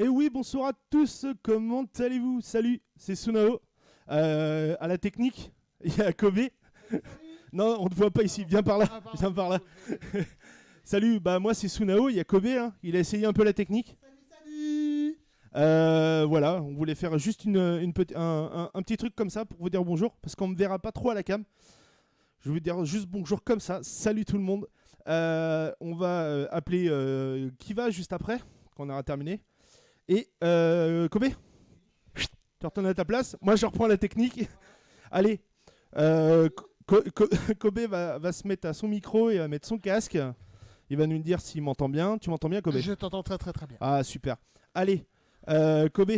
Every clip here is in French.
Et oui, bonsoir à tous, comment allez-vous? Salut, c'est Sunao. À la technique, il y a Kobe. Non, on ne te voit pas ici, viens par là, Ah, pardon. viens par là. Salut, bah moi c'est Sunao, il y a Kobe, hein. Il a essayé un peu la technique. Salut. Voilà, on voulait faire juste un petit truc comme ça pour vous dire bonjour, parce qu'on ne me verra pas trop à la cam. Je vais vous dire juste bonjour comme ça, salut tout le monde. On va appeler Kiva juste après, quand on aura terminé. Et Kobe, tu retournes à ta place. Moi, je reprends la technique. Allez, Kobe va se mettre à son micro et va mettre son casque. Il va nous dire s'il m'entend bien. Tu m'entends bien, Kobe? Je t'entends très très très bien. Ah, super. Allez, Kobe,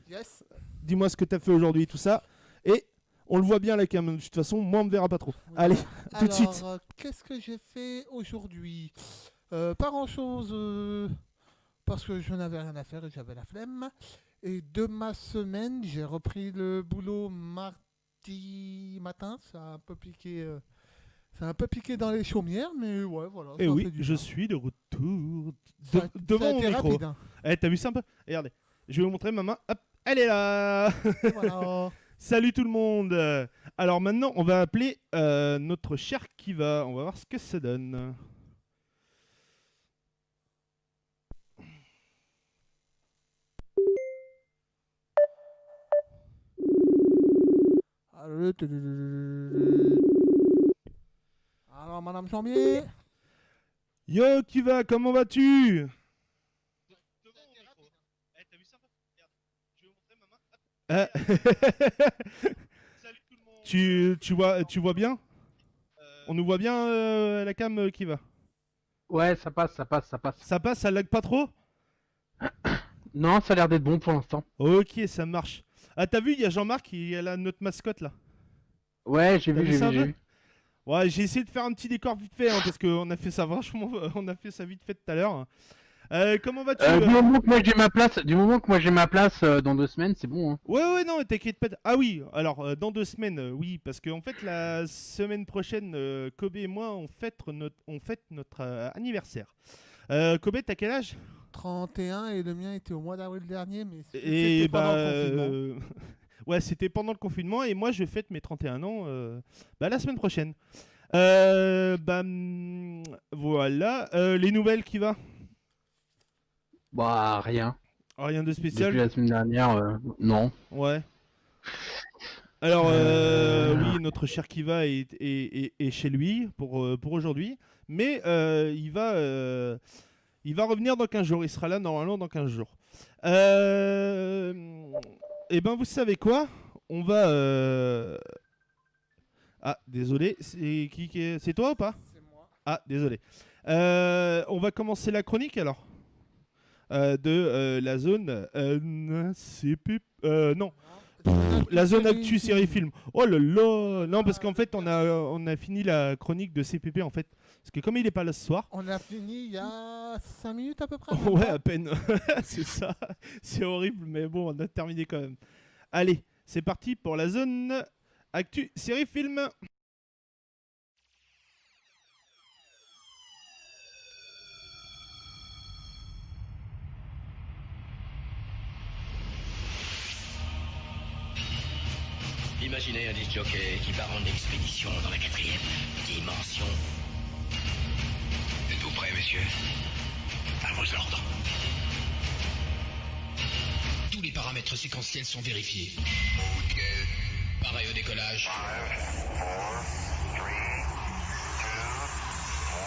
Yes. dis-moi ce que tu as fait aujourd'hui, tout ça. Et on le voit bien, la cam. De toute façon, moi, on me verra pas trop. Oui. Allez, tout de Alors, suite. qu'est-ce que j'ai fait aujourd'hui? Pas grand-chose, parce que je n'avais rien à faire et j'avais la flemme. Et de ma semaine, j'ai repris le boulot mardi matin. Ça a un peu piqué dans les chaumières, mais ouais, voilà, Et ça oui, fait du je bien. suis de retour Ça devant a mon été micro. rapide, hein. Eh, t'as vu ça un peu? Regardez, je vais vous montrer ma main. Hop, elle est là. Voilà. Salut tout le monde. Alors maintenant, on va appeler notre cher Kiva. On va voir ce que ça donne. Alors, Madame Chambier. Yo Kiva, comment vas-tu? Ah. tu vois bien? On nous voit bien à la cam, Kiva? Ouais, ça passe, ça passe, ça passe. Ça passe, ça lag pas trop? Non, ça a l'air d'être bon pour l'instant. Ok, ça marche. Ah, t'as vu, il y a Jean-Marc, il a notre mascotte là. Ouais, j'ai T'as vu, vu j'ai ça vu, un j'ai peu? vu. Ouais, j'ai essayé de faire un petit décor vite fait, hein, parce qu'on a fait ça vachement, on a fait ça vite fait tout à l'heure. Comment vas-tu? Du moment que moi j'ai ma place, dans 2 semaines, c'est bon. Hein. Ouais, non, t'inquiète pas. Ah oui, alors dans 2 semaines, oui, parce qu'en fait, la semaine prochaine, Kobe et moi, on fête notre anniversaire. Kobe, t'as quel âge? 31 et le mien était au mois d'avril dernier, mais Et c'était pendant bah. le confinement. Ouais, c'était pendant le confinement, et moi, je fête mes 31 ans la semaine prochaine. Voilà. Les nouvelles qui va? Bah, rien. Rien de Depuis spécial? la semaine dernière, non. Ouais. Alors, Euh, oui, notre cher Kiva est chez lui pour aujourd'hui. Mais il va revenir dans 15 jours. Il sera là normalement dans 15 jours. Et ben, vous savez quoi? On va. Ah, désolé. C'est toi ou pas? C'est moi. Ah, désolé. On va commencer la chronique alors. De la zone non. La zone actu série film. Oh là là. Non, parce qu'en fait, on a fini la chronique de CPP en fait. Parce que comme il est pas là ce soir. On a fini il y a 5 minutes à peu près. Ouais, à peine. C'est ça. C'est horrible, mais bon, on a terminé quand même. Allez, c'est parti pour la zone actu série film. Imaginez un disc-jockey qui part en expédition dans la 4e dimension. Êtes-vous prêts, messieurs? À vos ordres. Tous les paramètres séquentiels sont vérifiés. Pareil au décollage. 5, 4, 3,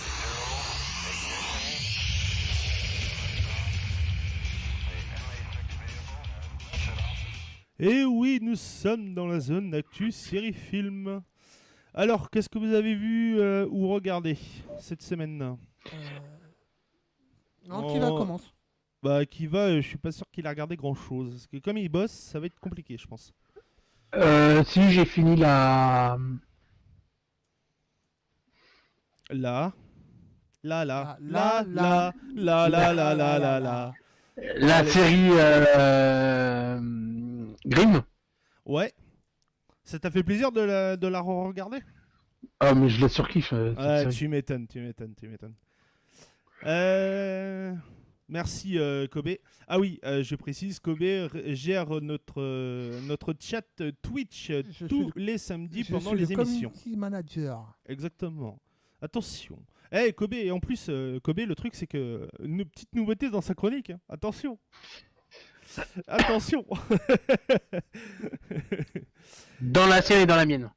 2, 1, 0. Et oui, nous sommes dans la zone actu série film. Alors, qu'est-ce que vous avez vu ou regardé cette semaine? Non, qui va Oh. commence. Bah, Kiva, je suis pas sûr qu'il a regardé grand chose. Parce que comme il bosse, ça va être compliqué, je pense. si j'ai fini la. Là. Là. La La Allez. série Grimm. Ouais. Ça t'a fait plaisir de la regarder? Ah, mais je la surkiffe, cette Ouais, série. tu m'étonnes. Merci Kobe. Ah oui, je précise, Kobe gère notre chat Twitch Je tous suis les samedis Je pendant suis les le émissions. community manager. Exactement. Attention. Eh Kobe, et en plus, Kobe, le truc c'est que une petite nouveauté dans sa chronique. Hein. Attention. Attention. Dans la sienne et dans la mienne.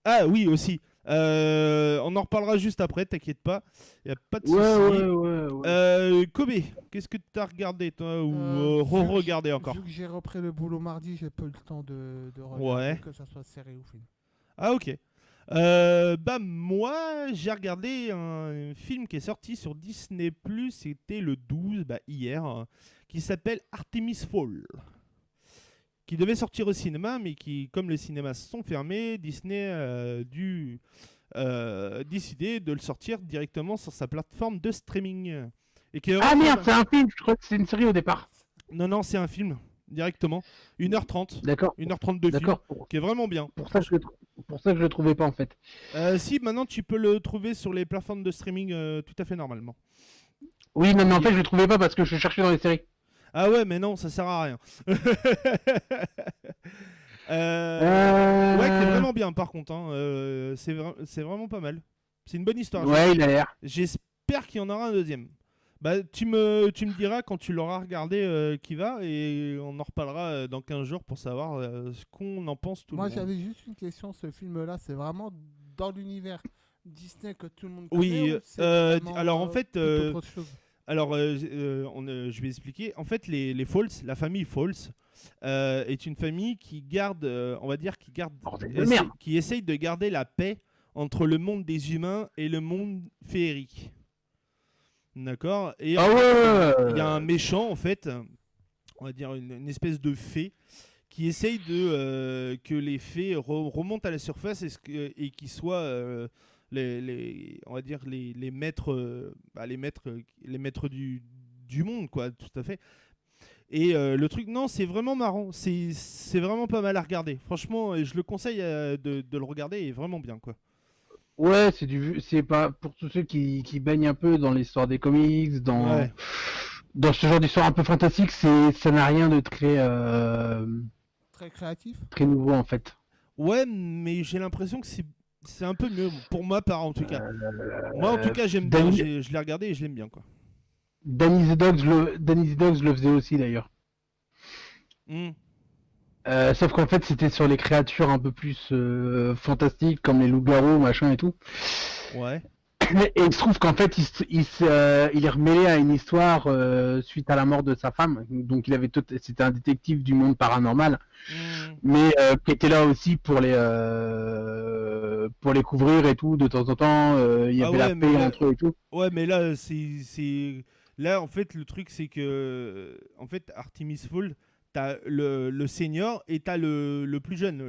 Ah oui, aussi. On en reparlera juste après, t'inquiète pas. Y a pas de souci. Ouais. Kobe, qu'est-ce que t'as regardé toi ou Vu que re-regardé encore? Vu que j'ai repris le boulot mardi, j'ai pas eu le temps de regarder, Ouais. que ça soit série ou film. Ah ok. Bah moi j'ai regardé un film qui est sorti sur Disney+, c'était le 12, bah hier, qui s'appelle Artemis Fowl. Qui devait sortir au cinéma, mais qui, comme les cinémas sont fermés, Disney a dû décider de le sortir directement sur sa plateforme de streaming. Et qui est Ah vraiment- merde, c'est un film, je crois que c'est une série au départ. Non, c'est un film, directement. 1h30. D'accord. 1h30 de film, D'accord. qui est vraiment bien. Pour ça que je le trouvais pas en fait. Si, maintenant tu peux le trouver sur les plateformes de streaming tout à fait normalement. Oui, non, mais en fait, je le trouvais pas parce que je cherchais dans les séries. Ah ouais, mais non, ça sert à rien. Ouais, qui est vraiment bien par contre. Hein. C'est vraiment pas mal. C'est une bonne histoire. Ouais, il a l'air. J'espère qu'il y en aura un deuxième. Bah, tu me diras quand tu l'auras regardé qui va et on en reparlera dans 15 jours pour savoir ce qu'on en pense tout Moi, le monde. j'avais juste une question. Ce film-là, c'est vraiment dans l'univers Disney que tout le monde Oui, connaît ou c'est vraiment, alors en fait, tout autre chose? alors je vais expliquer. En fait, les Falls, la famille Falls, est une famille qui garde, on va dire, Bordel de merde. qui essaye de garder la paix entre le monde des humains et le monde féerique. D'accord. Et Ah ouais. il y a un méchant en fait, on va dire une espèce de fée qui essaye de que les fées remontent à la surface et qu'ils soient on va dire les maîtres, les maîtres du monde quoi, tout à fait. Et le truc, non, c'est vraiment marrant, c'est vraiment pas mal à regarder. Franchement, je le conseille de le regarder, il est vraiment bien quoi. Ouais, c'est pas pour tous ceux qui baignent un peu dans l'histoire des comics, Ouais. dans ce genre d'histoire un peu fantastique, ça n'a rien de très Très créatif. très nouveau en fait. Ouais, mais j'ai l'impression que c'est un peu mieux pour ma part en tout cas. Moi en tout cas j'aime bien, je l'ai regardé et je l'aime bien quoi. Danny the Dogs le faisait aussi d'ailleurs. Hmm. Sauf qu'en fait c'était sur les créatures un peu plus fantastiques comme les loups-garous machin et tout. Ouais. Et il se trouve qu'en fait il est remêlé à une histoire suite à la mort de sa femme. Donc c'était un détective du monde paranormal, Hmm. mais qui était là aussi pour les couvrir et tout de temps en temps. Il y Ah avait ouais, la mais paix là- entre eux et tout. Ouais, mais là là en fait le truc c'est que en fait Artemis Fowl, t'as le senior et t'as le plus jeune,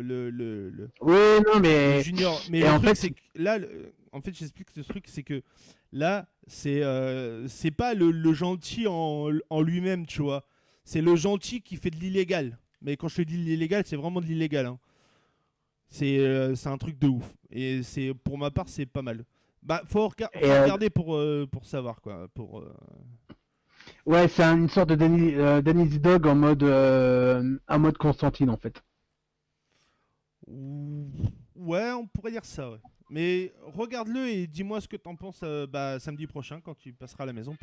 Oui, non le mais junior. Mais et le en truc fait- c'est que là, en fait j'explique ce truc, c'est que là c'est pas le gentil en lui-même, tu vois. C'est le gentil qui fait de l'illégal. Mais quand je te dis de l'illégal, c'est vraiment de l'illégal. Hein. C'est un truc de ouf. Et pour ma part, c'est pas mal. Bah, faut regarder pour savoir quoi. ouais, c'est une sorte de Danny the Dog en mode Constantine en fait. Ouais, on pourrait dire ça. Ouais. Mais regarde-le et dis-moi ce que t'en penses samedi prochain quand tu passeras à la maison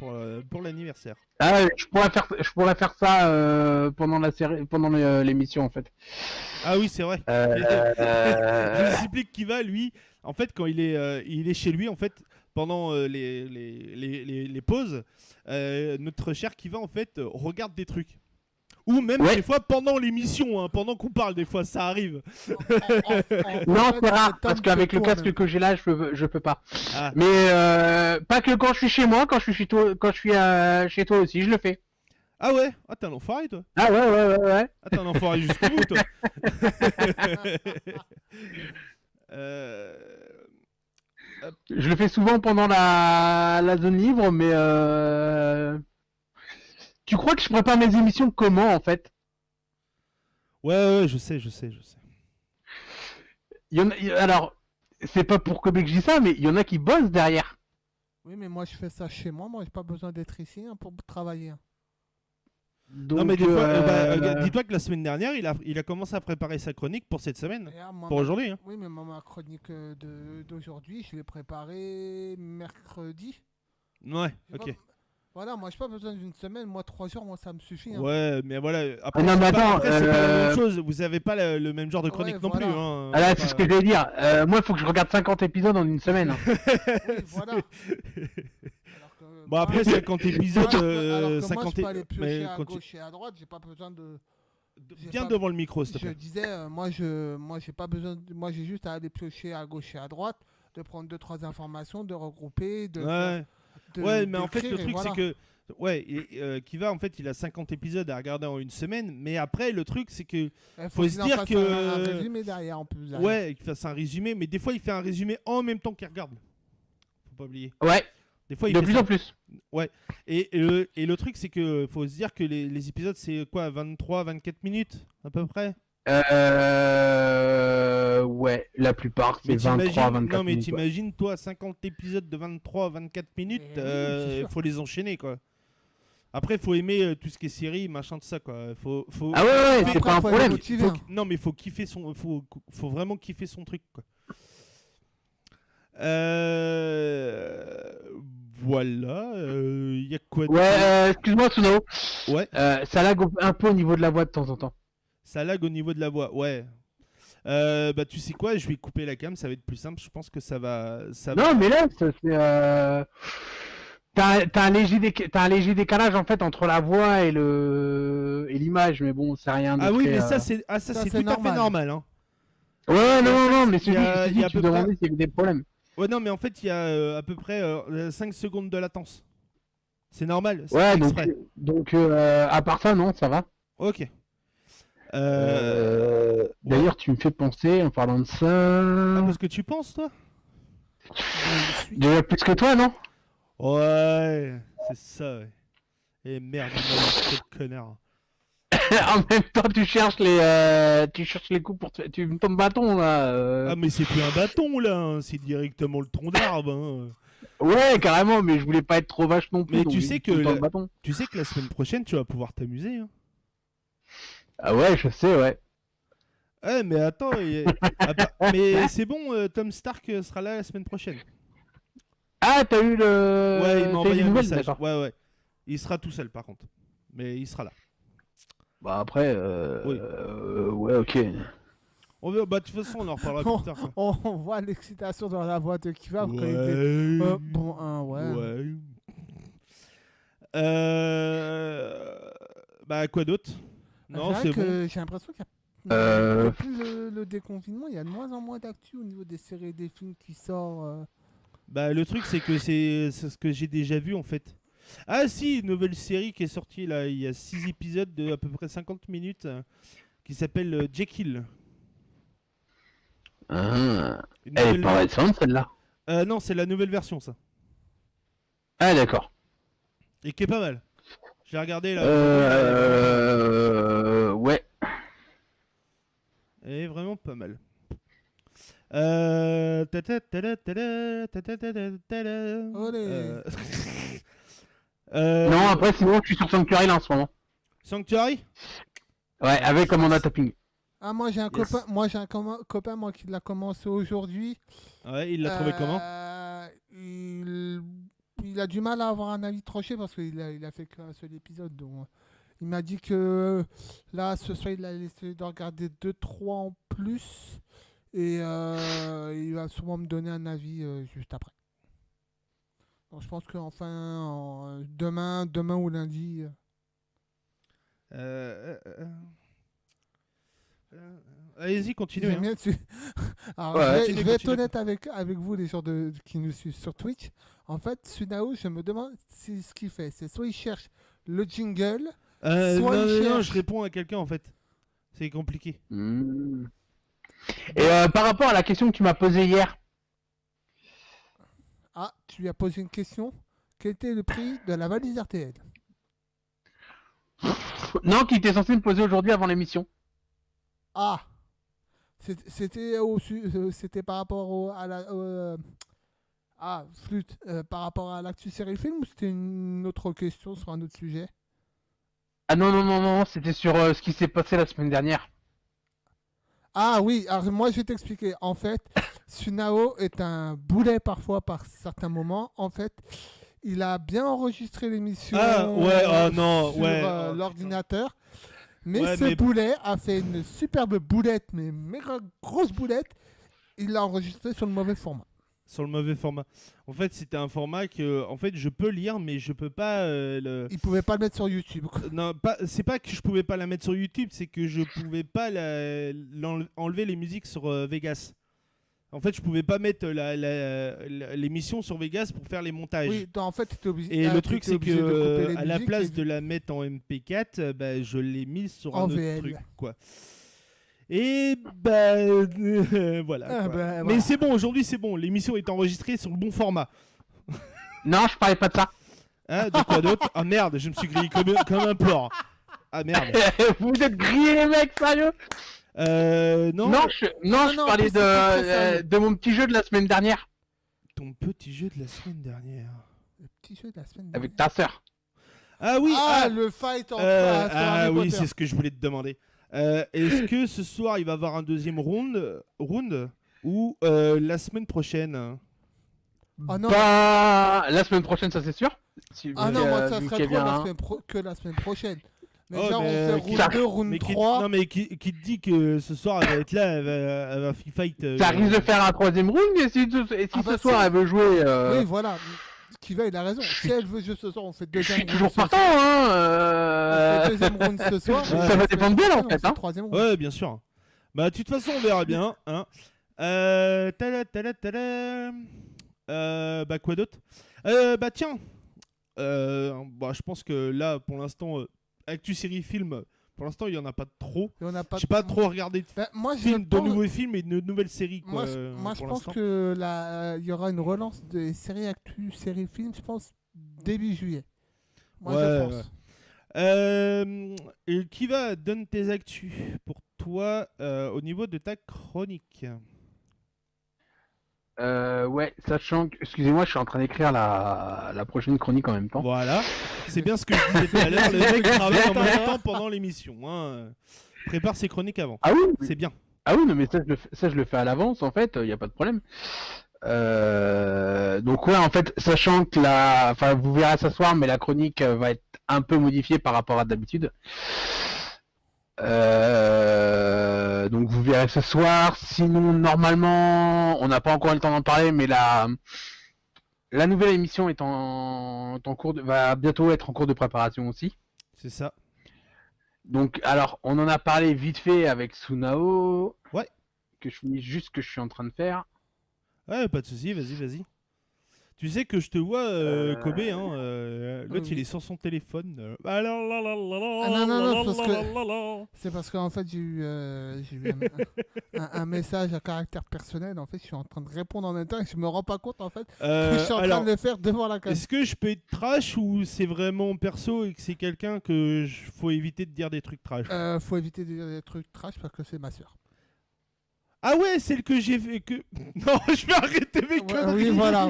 pour l'anniversaire. Ah, je pourrais faire ça pendant la série, pendant l'émission en fait. Ah oui, c'est vrai. Je vous explique qui va, lui. En fait, quand il est chez lui, en fait, pendant les pauses, notre cher Kiva, en fait, regarde des trucs. Ou même Ouais. des fois pendant l'émission, hein, pendant qu'on parle, des fois, ça arrive. Non, c'est rare parce qu'avec le casque que j'ai là, je peux pas. Ah, Mais pas que quand je suis chez moi, quand je suis chez toi, chez toi aussi, je le fais. ah ouais. Ah, t'es un enfoiré, toi. Ah ouais. Ah, t'es un enfoiré jusqu'au bout, toi. Je le fais souvent pendant la zone libre, mais tu crois que je prépare mes émissions comment en fait? Ouais, je sais. Alors, c'est pas pour Kobe que je dis ça, mais il y en a qui bossent derrière. Oui, mais moi je fais ça chez moi. Moi, j'ai pas besoin d'être ici pour travailler. Donc, Non, mais des fois, dis-toi que la semaine dernière, il a commencé à préparer sa chronique pour cette semaine. D'ailleurs, moi, Pour aujourd'hui. Hein. Oui, mais moi, ma chronique d'aujourd'hui, je l'ai préparée mercredi. Ouais, J'ai ok. pas- Voilà, moi, j'ai pas besoin d'une semaine. Moi, 3 jours, moi, ça me suffit. Hein. Ouais, mais voilà. Après, non, mais c'est pas, attends, après, c'est pas la même chose. Vous avez pas le même genre de Ouais, chronique non voilà. plus. Hein. Ah là, c'est pas- ce que je vais dire. Moi, il faut que je regarde 50 épisodes en une semaine. Hein. Oui, voilà. Alors que, Bon, moi, après, 50 épisodes. alors que moi, 50 je peux aller piocher mais à quand tu- gauche et à droite. J'ai pas besoin de. j'ai Bien pas- devant le micro, s'il te Je plaît. disais, moi, j'ai pas besoin. Moi, j'ai juste à aller piocher à gauche et à droite, de prendre 2-3 informations, de regrouper, Ouais. de Ouais, mais en fait, le d'écrire, et truc, voilà. c'est que. Ouais, Kiva, en fait, il a 50 épisodes à regarder en une semaine. Mais après, le truc, c'est que. Il faut qu'il se en dire fasse que- un résumé derrière en plus. derrière. Ouais, qu'il fasse un résumé. Mais des fois, il fait un résumé en même temps qu'il regarde. Faut pas oublier. Ouais, Des fois, il de fait plus ça. en plus. Et le truc, c'est que faut se dire que les épisodes, c'est quoi, 23-24 minutes à peu près. Ouais, la plupart, c'est Mais 23-24 non, mais minutes. Ouais. t'imagines, toi, 50 épisodes de 23-24 minutes, Mais oui, c'est sûr. faut les enchaîner, quoi. Après, faut aimer tout ce qui est série, machin de ça, quoi. Faut... Ah ouais, ouais, Après, c'est pas un faut être problème. motivé, hein. Non, mais faut kiffer faut vraiment kiffer son truc, quoi. Voilà. Il y a quoi de- Ouais, excuse-moi, Sunao. Ouais. Ça lag un peu au niveau de la voix de temps en temps. Ça lag au niveau de la voix, ouais. Bah tu sais quoi, je vais couper la cam, ça va être plus simple. Je pense que ça va. Non, mais là, c'est. T'as un léger décalage en fait entre la voix et l'image, mais bon, c'est rien de Ah oui, très, mais ça c'est ça, c'est c'est tout à fait normal. normal. Hein. Ouais, non, non, mais il c'est y a- juste il y a que tu à peu près- demandais s'il y avait des problèmes. Ouais, non, mais en fait, il y a à peu près 5 secondes de latence. C'est normal. C'est Ouais, fait donc, exprès. à part ça, non, ça va. Ok. D'ailleurs, tu me fais penser en parlant de Ah, ça. parce que tu penses, toi? Déjà plus que toi, non? Ouais, c'est ça, ouais. Et merde, quel connard. En même temps, tu cherches les coups pour tu me tombes bâton là. Ah, mais c'est plus un bâton, là, hein, c'est directement le tronc d'arbre. Hein. Ouais, carrément, mais je voulais pas être trop vache non plus. Mais donc tu j'ai sais dit que tout le temps le- le bâton. Tu sais que la semaine prochaine, tu vas pouvoir t'amuser. Hein. Ah ouais, je sais, ouais. Ouais, mais attends, mais c'est bon, Tom Stark sera là la semaine prochaine. Ah, t'as eu le. Ouais, il t'as m'a eu envoyé des un nouvelles, message. d'accord. Ouais, ouais. Il sera tout seul, par contre. Mais il sera là. Bah après, Oui. ouais, ok. On veut... Bah, de toute façon, on en reparlera plus tard. quoi. On voit l'excitation dans la voix de Kiva. quand il dit, Ouais. bon, ouais. Ouais. Bah, quoi d'autre? Non, vrai c'est que bon. j'ai l'impression qu'il y a. Euh. Depuis le déconfinement, il y a de moins en moins d'actu au niveau des séries et des films qui sortent. Bah, le truc, c'est que c'est ce que j'ai déjà vu, en fait. Ah si, une nouvelle série qui est sortie, là, il y a 6 épisodes de à peu près 50 minutes, qui s'appelle Jekyll. Ah. Une Elle est nouvelle- pas récente celle-là. Non, c'est la nouvelle version, ça. Ah d'accord. Et qui est pas mal. J'ai regardé, là. Ouais. Elle est vraiment pas mal. Olé. Non, après sinon je suis sur Sanctuary là en ce moment. Sanctuary? Ouais, avec Amanda Tapping. Ah, moi j'ai un Yes. copain moi qui l'a commencé aujourd'hui. Ouais, il l'a trouvé comment? Il a du mal à avoir un avis tranché parce qu'il a fait qu'un seul épisode. Donc, il m'a dit que là, ce soir, il a essayé de regarder 2-3 en plus. Et il va sûrement me donner un avis juste après. Donc, je pense qu'enfin, demain ou lundi. Allez-y, continuez. J'aime Hein. bien dessus. Alors, Ouais, je vais être continue. honnête avec vous, les gens qui nous suivent sur Twitch. En fait, Sunao, je me demande si ce qu'il fait, c'est soit il cherche le jingle, Non, soit il non, cherche. je réponds à quelqu'un en fait. C'est compliqué. Hmm. Et par rapport à la question que tu m'as posée hier, Ah, tu lui as posé une question. Quel était le prix de la valise RTL? non, qui était censé me poser aujourd'hui avant l'émission. Ah, c'était par rapport Ah, flûte, par rapport à l'actu série film ou c'était une autre question sur un autre sujet? Ah non, c'était sur ce qui s'est passé la semaine dernière. Ah oui, alors moi je vais t'expliquer. En fait, Sunao est un boulet parfois par certains moments. En fait, il a bien enregistré l'émission Ah, ouais, oh non, sur ouais, oh, l'ordinateur. Mais Ouais, ce mais- boulet a fait une superbe boulette, mais méga grosse boulette. Il l'a enregistré sur le mauvais format. Sur le mauvais format. En fait, c'était un format que, en fait, je peux lire, mais je peux pas le. Il pouvait pas le mettre sur YouTube. quoi. Non, pas. C'est pas que je pouvais pas la mettre sur YouTube, c'est que je pouvais pas enlever les musiques sur Vegas. En fait, je pouvais pas mettre l'émission sur Vegas pour faire les montages. Oui, en fait, tu étais obligé. Et le truc, t'étais c'est obligé de couper que les à la musiques place et- de la mettre en MP4, bah, je l'ai mise sur un En autre VL. truc, quoi. Et bah voilà. Ah, quoi. bah, Mais voilà. c'est bon, aujourd'hui c'est bon. L'émission est enregistrée sur le bon format. Non, je parlais pas de ça. Hein, de quoi d'autre? Ah merde, je me suis grillé comme un porc. Ah merde. Vous êtes grillés les mecs, sérieux? Non. Non, je non, parlais c'est pas très sérieux. de mon petit jeu de la semaine dernière Ton petit jeu de la semaine dernière. Le petit jeu de la semaine avec dernière. ta sœur. Ah oui. Ah, le fight entre sur Harry oui, Potter. c'est ce que je voulais te demander. Est-ce que ce soir il va y avoir un deuxième round ou la semaine prochaine? Ah non. Bah, la semaine prochaine, ça c'est sûr. Ah non, moi ça Vu serait qu'il y trop avait la un- semaine que la semaine prochaine. Mais Oh, genre, mais on fait qui- round 2, round Mais 3. non, mais qui te dit que ce soir elle va être là, elle va fight. Ça risque de faire un troisième round, et si Ah bah ce soir si. elle veut jouer, Oui, voilà. Kiva, il a raison. Si elle veut jouer ce soir, on fait je deuxième suis round toujours ce partant, soir. hein. On fait deuxième round ce soir. Ça et va la dépendre semaine d'elle, en prochaine, fait, on hein. troisième round. Ouais, bien sûr. Bah, de toute façon, on verra bien. Hein. Tala. Bah, quoi d'autre? Bah, tiens. Bah, je pense que là, pour l'instant, actu série film, pour l'instant, il y en a pas trop. Et on n'a pas. J'ai pas trop regardé de Ben, moi, je films, de pense- nouveaux films et de nouvelles séries. Quoi, Moi, je pour pense l'instant. que il y aura une relance des séries actu, séries films, je pense, début juillet. Moi, Ouais, je pense. ouais. Et qui va donner tes actus pour toi au niveau de ta chronique? Ouais, sachant que, excusez-moi, je suis en train d'écrire la prochaine chronique en même temps. Voilà, c'est bien ce que je disais tout à l'heure. Le mec travaille en même temps pendant l'émission. Hein. Prépare ses chroniques avant. Ah oui, C'est bien. ah oui, non, mais ça je le fais à l'avance en fait, y a pas de problème. Donc ouais, en fait, sachant que enfin vous verrez ce soir, mais la chronique va être un peu modifiée par rapport à d'habitude. Donc vous verrez ce soir. Sinon, normalement, on n'a pas encore eu le temps d'en parler, mais la nouvelle émission est en cours va bientôt être en cours de préparation aussi. C'est ça. Donc, alors, on en a parlé vite fait avec Sunao. Ouais. Que je finis juste ce que je suis en train de faire. Ouais, pas de soucis, vas-y. Tu sais que je te vois, Kobe, hein, l'autre oui. il est sur son téléphone. Ah non, parce que- C'est parce qu'en fait, j'ai eu un message à caractère personnel. En fait, je suis en train de répondre en même temps et je me rends pas compte, en fait, que je suis en train alors, de le faire devant la caméra. est-ce que je peux être trash ou c'est vraiment perso et que c'est quelqu'un que faut éviter de dire des trucs trash? Faut éviter de dire des trucs trash parce que c'est ma soeur. Ah ouais, celle que j'ai fait que... Non, je vais arrêter mes conneries. Oui, voilà.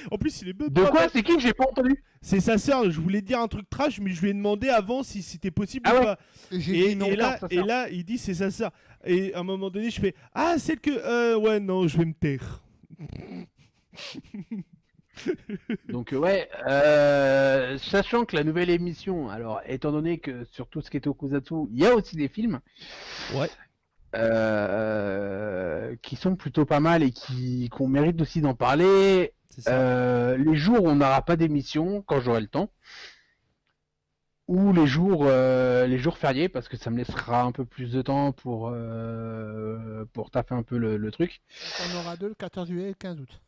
En plus, il est même De pas quoi? mal. C'est qui que j'ai pas entendu? C'est sa sœur, je voulais dire un truc trash, mais je lui ai demandé avant si c'était possible Ah ou ouais. pas. Et j'ai dit non. Et là, il dit c'est sa sœur. Et à un moment donné, je fais ah, celle que. Ouais, non, je vais me taire. Donc ouais, sachant que la nouvelle émission, alors étant donné que sur tout ce qui est Tokusatsu, il y a aussi des films. Ouais. Qui sont plutôt pas mal et qu'on mérite aussi d'en parler. C'est ça. Les jours où on n'aura pas d'émission, quand j'aurai le temps, ou les jours fériés, parce que ça me laissera un peu plus de temps pour taffer un peu le truc. On aura deux, le 14 juillet et le 15 août.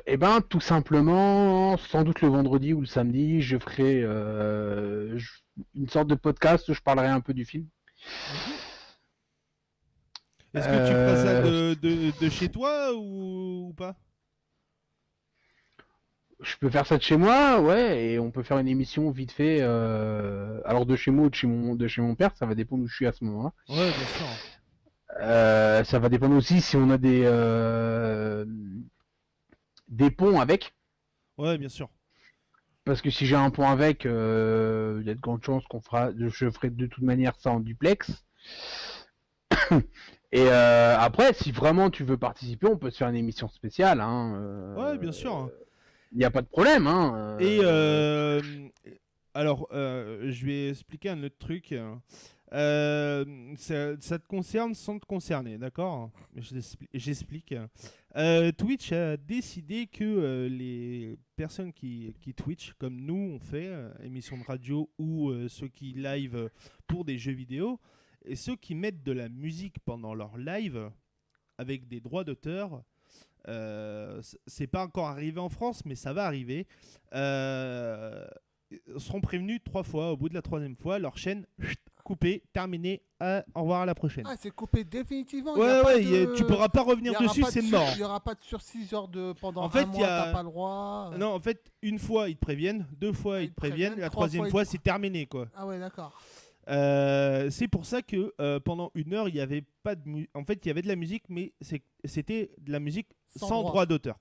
Et ben tout simplement, sans doute le vendredi ou le samedi, je ferai une sorte de podcast où je parlerai un peu du film. Est-ce que tu feras ça de chez toi ou pas? Je peux faire ça de chez moi, ouais, et on peut faire une émission vite fait. Alors de chez moi ou de chez mon père, ça va dépendre où je suis à ce moment-là. Ouais, bien sûr. Ça va dépendre aussi si on a des ponts avec. Ouais, bien sûr. Parce que si j'ai un pont avec, il y a de grandes chances je ferai de toute manière ça en duplex. Et après, si vraiment tu veux participer, on peut se faire une émission spéciale. Ouais, bien sûr. Il n'y a pas de problème. Et alors, je vais expliquer un autre truc. Ça te concerne sans te concerner, d'accord? J'explique. Twitch a décidé que les personnes qui Twitch, comme nous, on fait, émissions de radio ou ceux qui live pour des jeux vidéo, et ceux qui mettent de la musique pendant leur live avec des droits d'auteur, c'est pas encore arrivé en France, mais ça va arriver. Seront prévenus 3 fois. Au bout de la 3e fois, leur chaîne coupée, terminée. Au revoir, à la prochaine. Ah, c'est coupé définitivement. Tu pourras pas revenir dessus, c'est mort. Il n'y aura pas de sursis, genre pendant En fait, un mois, t'as pas le droit. Non, en fait, une fois ils te préviennent, 2 fois ils te préviennent, la 3e fois c'est terminé, quoi. Ah ouais, d'accord. C'est pour ça que pendant 1 heure, il y avait pas de en fait, il y avait de la musique, mais c'était de la musique sans droit d'auteur.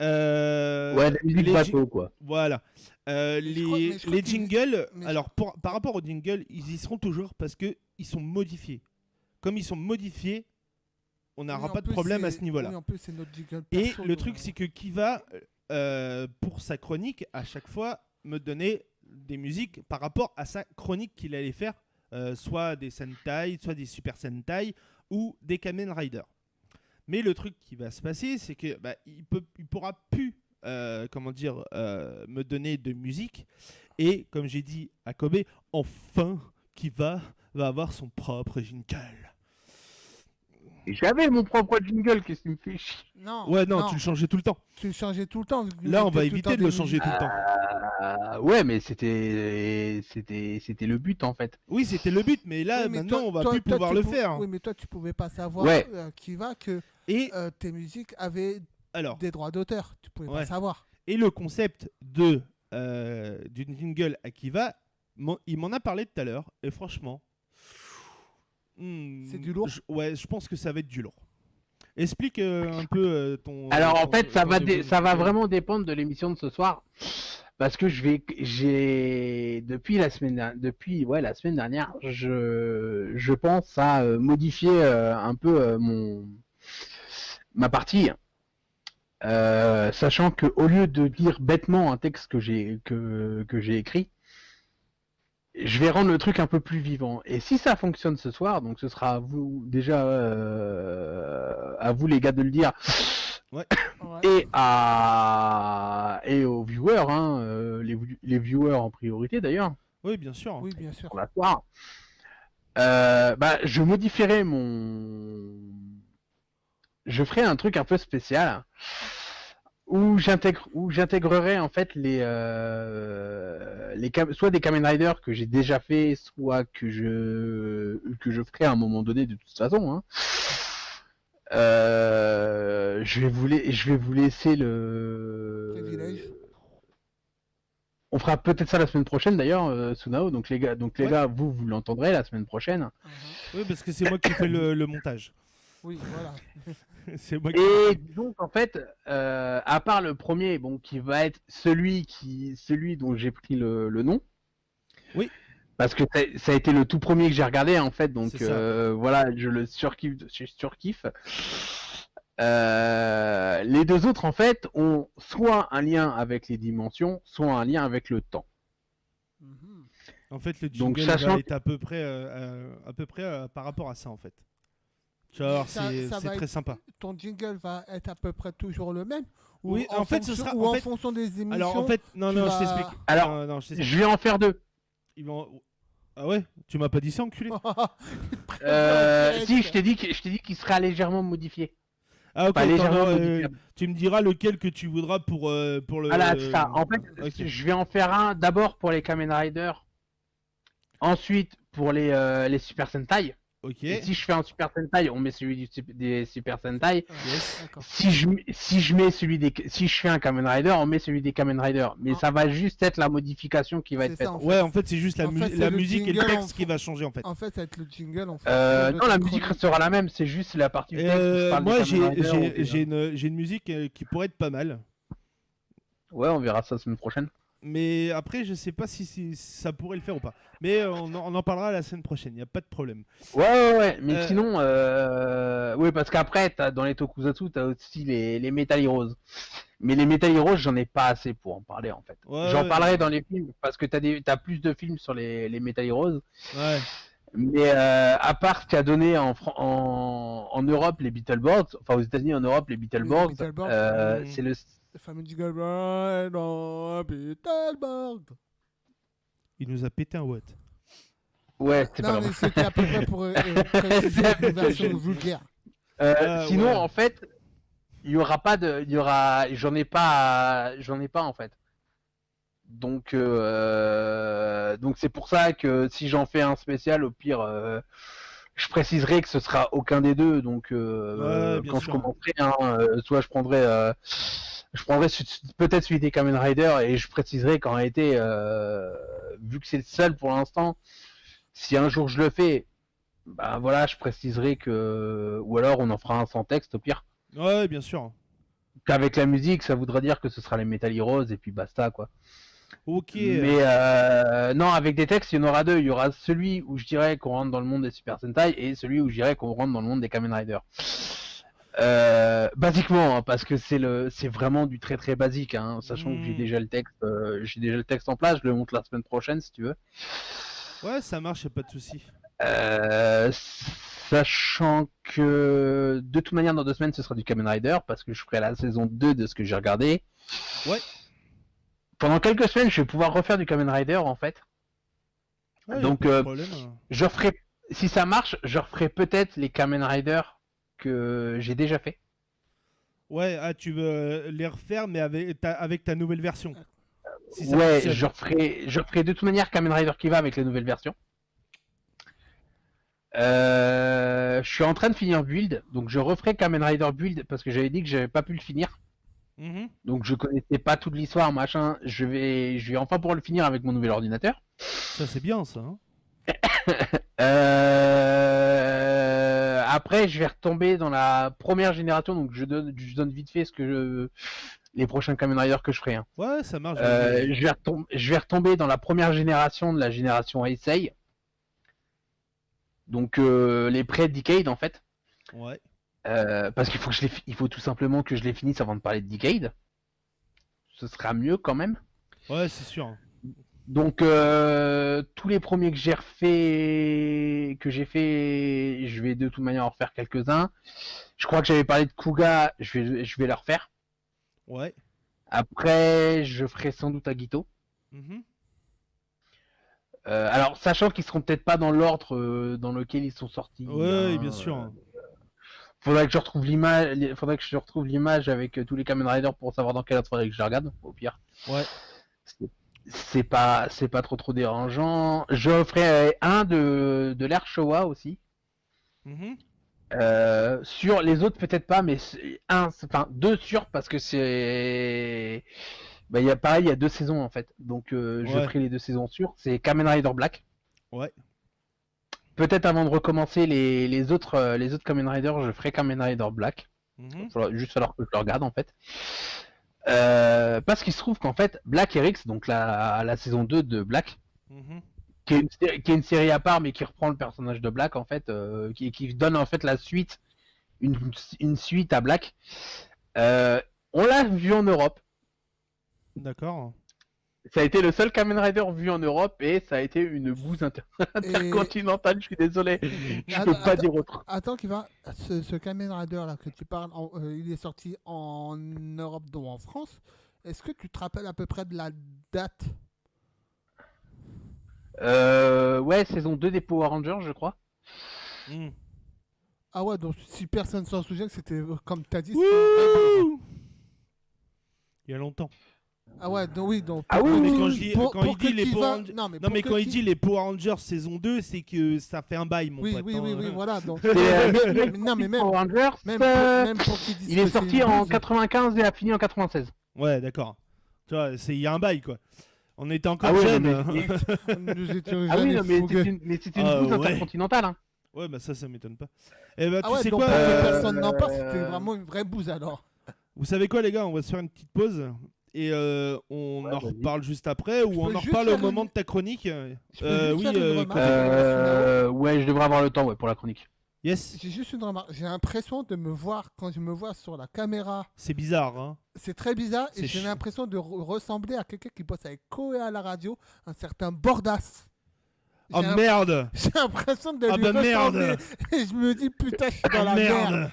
Ouais, la musique bateau, quoi. Voilà. Les jingles, alors par rapport aux jingles, ils y seront toujours parce que ils sont modifiés. Comme ils sont modifiés, on n'aura pas de problème à ce niveau-là. Oui, en plus, c'est notre jingle Et perso, le truc, c'est que Kiva, pour sa chronique, à chaque fois, me donnait des musiques par rapport à sa chronique qu'il allait faire, soit des Sentai, soit des Super Sentai ou des Kamen Rider. Mais le truc qui va se passer, c'est que il pourra plus me donner de musique. Et comme j'ai dit à Kobe, enfin Kiva va avoir son propre jingle. J'avais mon propre jingle, qu'est-ce qui me fait chier? Non. Tu le changeais tout le temps. Tu le changeais tout le temps. Là, on va éviter de le changer tout le temps. Ouais, mais c'était le but en fait. Oui, c'était le but, mais là, maintenant, on va plus pouvoir le faire. Oui, mais toi, tu pouvais pas savoir Kiva que tes musiques avaient des droits d'auteur. Tu pouvais pas savoir. Et le concept d'une jingle à Kiva, il m'en a parlé tout à l'heure, et franchement... c'est du lourd. Je pense que ça va être du lourd. Explique un peu ton... Alors en fait, ça va vraiment dépendre de l'émission de ce soir. Parce que depuis la semaine dernière, je pense à modifier un peu ma partie. Sachant que au lieu de lire bêtement un texte que j'ai écrit, je vais rendre le truc un peu plus vivant. Et si ça fonctionne ce soir, donc ce sera à vous déjà à vous les gars de le dire. Ouais. Et aux viewers, les viewers en priorité d'ailleurs. Oui, bien sûr. Oui, bien sûr. Pour la soirée. Je modifierai je ferai un truc un peu spécial où j'intégrerai en fait soit des Kamen Rider que j'ai déjà fait, soit que je ferai à un moment donné de toute façon. Je vais vous laisser privilège. On fera peut-être ça la semaine prochaine d'ailleurs, Sunao. Donc les gars, vous l'entendrez la semaine prochaine. Oui, parce que c'est moi qui fais le montage. Oui, voilà. C'est moi Et donc en fait, à part le premier, qui va être celui dont j'ai pris le nom. Oui. Parce que ça a été le tout premier que j'ai regardé en fait, donc voilà, je surkiffe. Les deux autres en fait ont soit un lien avec les dimensions, soit un lien avec le temps. En fait, le jingle va être à peu près par rapport à ça en fait. Genre, c'est très sympa. Ton jingle va être à peu près toujours le même? Oui, en fait, ce sera en fonction des émissions. Alors, en fait, je t'explique. Alors, je vais en faire 2. Ah ouais? Tu m'as pas dit ça, enculé? Si, je t'ai dit qu'il sera légèrement modifié. Ah ok, tu me diras lequel que tu voudras pour le... Voilà, c'est ça. En fait, je vais en faire un d'abord pour les Kamen Rider, ensuite pour les Super Sentai. Ok. Et si je fais un Super Sentai, on met celui des Super Sentai. Yes. D'accord. Si je mets si je fais un Kamen Rider, on met celui des Kamen Rider. Mais Ah. ça va juste être la modification qui va C'est être faite. ça, en fait. Ouais, en fait, c'est juste la, En fait, c'est la le musique et le jingle texte qui va changer en fait. En fait, ça va être le jingle en fait. Non, la musique restera la même, c'est juste la partie du texte où je parle Moi, des Kamen Rider ou des- j'ai une musique qui pourrait être pas mal. Ouais, on verra ça la semaine prochaine. Mais après, je sais pas si ça pourrait le faire ou pas. Mais on en parlera la semaine prochaine, y a pas de problème. Ouais. Mais sinon, oui, parce qu'après, dans les Tokusatsu, t'as aussi les Metal Heroes. Mais les Metal Heroes, j'en ai pas assez pour en parler en fait. Ouais, J'en ouais. parlerai dans les films parce que t'as plus de films sur les Metal Heroes. Ouais. Mais à part ce qu'a donné en Europe les Beetleborgs, enfin aux États-Unis en Europe les Beetleborgs, Beetleborgs. c'est le Le fameux jingle Ride on Beetleborg. Il nous a pété un watt. ouais, c'est pas Non, mais grave. c'était à peu près pour préciser une version vulgaire. Sinon, ouais. en fait, j'en ai pas en fait. Donc c'est pour ça que si j'en fais un spécial, au pire, je préciserai que ce sera aucun des deux. Donc Ouais, bien quand sûr. je commencerai, soit je prendrai peut-être celui des Kamen Rider et je préciserai qu'en réalité, vu que c'est le seul pour l'instant, si un jour je le fais, bah voilà, je préciserai que, ou alors on en fera un sans texte au pire. Ouais, bien sûr. Qu'avec la musique, ça voudra dire que ce sera les Metal Heroes et puis basta quoi. Ok. Mais non, avec des textes, il y en aura deux. Il y aura celui où je dirais qu'on rentre dans le monde des Super Sentai et celui où je dirais qu'on rentre dans le monde des Kamen Rider. Basiquement, hein, parce que c'est vraiment du très très basique, hein, sachant que j'ai déjà le texte en place. Je le montre la semaine prochaine si tu veux. Ouais, ça marche, y a pas de souci. Sachant que de toute manière dans 2 semaines ce sera du Kamen Rider parce que je ferai la saison 2 de ce que j'ai regardé. Ouais. Pendant quelques semaines je vais pouvoir refaire du Kamen Rider en fait. Ouais, Donc y a pas de problème. je referai, si ça marche, je referai peut-être les Kamen Rider que j'ai déjà fait. Ouais, ah, tu veux les refaire, mais avec ta nouvelle version. Si ça Ouais, fonctionne. je referai de toute manière Kamen Rider qui va avec les nouvelles versions. Je suis en train de finir Build, donc je referai Kamen Rider Build parce que j'avais dit que j'avais pas pu le finir. Mhm. Donc je connaissais pas toute l'histoire, machin. Je vais enfin pouvoir le finir avec mon nouvel ordinateur. Ça, c'est bien, ça. Hein. Après, je vais retomber dans la première génération, donc je donne vite fait les prochains Kamen Rider que je ferai. Hein. Ouais, ça marche. Vas-y. Je vais retomber dans la première génération de la génération Heisei. Donc les pré-Decade en fait. Ouais. Parce qu'il faut il faut tout simplement que je les finisse avant de parler de Decade. Ce sera mieux quand même. Ouais, c'est sûr. Donc tous les premiers que j'ai fait, je vais de toute manière en refaire quelques-uns. Je crois que j'avais parlé de Kuga, je vais le refaire. Ouais. Après, je ferai sans doute Agito. Mhm. Alors, sachant qu'ils seront peut-être pas dans l'ordre dans lequel ils sont sortis. Ouais, hein, bien sûr. Faudrait que je retrouve l'image avec tous les Kamen Rider pour savoir dans quel ordre faudrait que je les regarde, au pire. Ouais. C'est pas trop dérangeant. Je ferai un de l'ère Showa aussi. Mhm. Sur les autres peut-être pas, mais deux sûrs parce que il y a 2 saisons en fait, donc je Ouais. ferai les 2 saisons sûres. C'est Kamen Rider Black. Ouais. Peut-être avant de recommencer les autres Kamen Rider, je ferai Kamen Rider Black. Mhm. Juste falloir que je le regarde en fait. Parce qu'il se trouve qu'en fait Black Eric's, donc la saison 2 de Black, Mhm. qui est une série à part mais qui reprend le personnage de Black en fait, qui donne en fait la suite, une suite à Black. On l'a vu en Europe. D'accord. Ça a été le seul Kamen Rider vu en Europe et ça a été une bouse intercontinentale. Je suis désolé, je peux pas dire autre. Attends, ce Kamen Rider là que tu parles, il est sorti en Europe, donc en France. Est-ce que tu te rappelles à peu près de la date? Ouais, saison 2 des Power Rangers, je crois. Mhm. Ah ouais, donc si personne s'en souvient, c'était comme t'as dit. C'était Wouh, il y a longtemps. Ah ouais, donc oui, donc. Ah oui, mais oui, quand oui. je dis, Pour- quand pour il dit que les tu Power vas- Rangers... Non, mais Non, pour mais que quand il tu- dit les Power Rangers saison 2, c'est que ça fait un bail, mon Oui, pote. oui, hein. oui, oui, voilà. Donc, C'est, mais- non, mais même, Power Rangers, même pour qu'ils disent il est que c'est sorti une en bouse. 95 et a fini en 96. Ouais, d'accord. Tu vois, il y a un bail, quoi. On était encore Ah ouais, jeunes. non, Nous étions Ah jeunes oui, et non, mais fougueux. c'était une Ah, bouse ouais. intercontinentale. Hein. Ouais, bah ça m'étonne pas. Et bah, Ah tu ouais, sais donc quoi pour que euh, personne n'en parle, c'était vraiment une vraie bouse alors. Vous savez quoi, les gars? On va se faire une petite pause. Et on Ouais, en vas-y. reparle juste après, ou Je on peux en juste reparle au faire moment une- de ta chronique. Je peux juste Oui, faire une remarque. Ouais, je devrais avoir le temps ouais, pour la chronique. yes, J'ai juste une remarque. J'ai l'impression de me voir, quand je me vois sur la caméra, c'est bizarre, hein. c'est très bizarre C'est et j'ai chi- l'impression de ressembler à quelqu'un qui bosse avec Koé à la radio, un certain Bordas. Oh J'ai merde! J'ai l'impression de Ah lui bah ressembler merde! et je me dis putain, je suis dans Ah la merde! merde.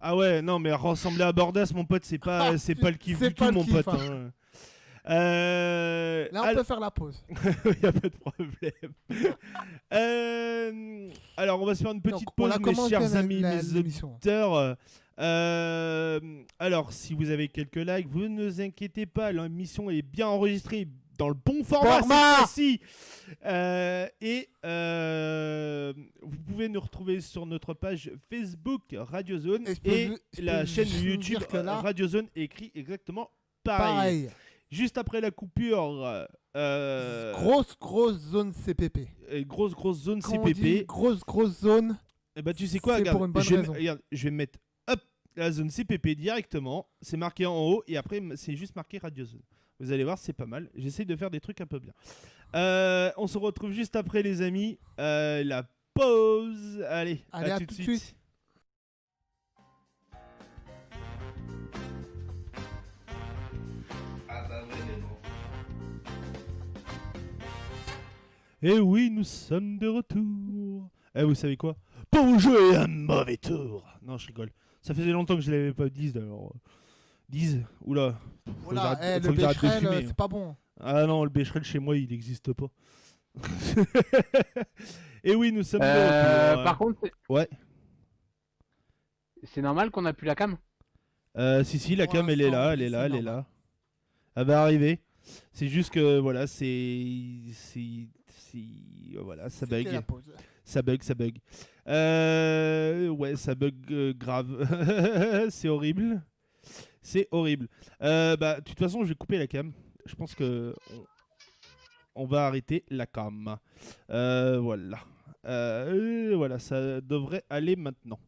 Ah ouais, non, mais ressembler à Bordas, mon pote, c'est pas, Ah, c'est pas le kiff c'est du pas tout, le mon kiff, pote. hein. hein. Là, on alors- peut faire la pause. y a pas de problème. Alors, on va se faire une petite Donc, on pause, la mes commence chers bien, amis, mes l'émission. auditeurs. Alors, si vous avez quelques likes, vous ne vous inquiétez pas, l'émission est bien enregistrée dans le bon format cette fois-ci. Vous pouvez nous retrouver sur notre page Facebook Radio Zone Et je peux et vous- je la peux chaîne juste vous YouTube dire que là- Radio Zone écrit exactement pareil. Pareil. Juste après la coupure, Grosse zone CPP. grosse zone Quand on dit CPP. grosse zone, Et bah tu sais quoi, c'est regarde, pour une bonne raison. regarde, je vais mettre hop la zone CPP directement. C'est marqué en haut et après c'est juste marqué Radio Zone. Vous allez voir, c'est pas mal. J'essaye de faire des trucs un peu bien. On se retrouve juste après, les amis. La pause. Allez, Allez, à tout de suite. Et oui, nous sommes de retour. Eh, vous savez quoi? Pour jouer un mauvais tour. Non, je rigole. Ça faisait longtemps que je l'avais pas dit, alors. Dise, oula. Faut que Voilà, j'arrête- faut le que j'arrête de Becherel, fumer, hein. c'est pas bon. Ah non, le Becherel chez moi, il n'existe pas. Et oui, nous sommes de retour. Par contre, Ouais. c'est normal qu'on a plus la cam. Si, la Pour cam, elle est là, l'instant, elle est là, c'est elle est normal. là. Elle va arriver. C'est juste que, voilà, voilà, ça C'était bug. la pause. Ça bug. Ouais, ça bug grave. C'est horrible. C'est horrible. Bah, de toute façon, je vais couper la cam. Je pense que on va arrêter la cam. Voilà. Voilà, ça devrait aller maintenant.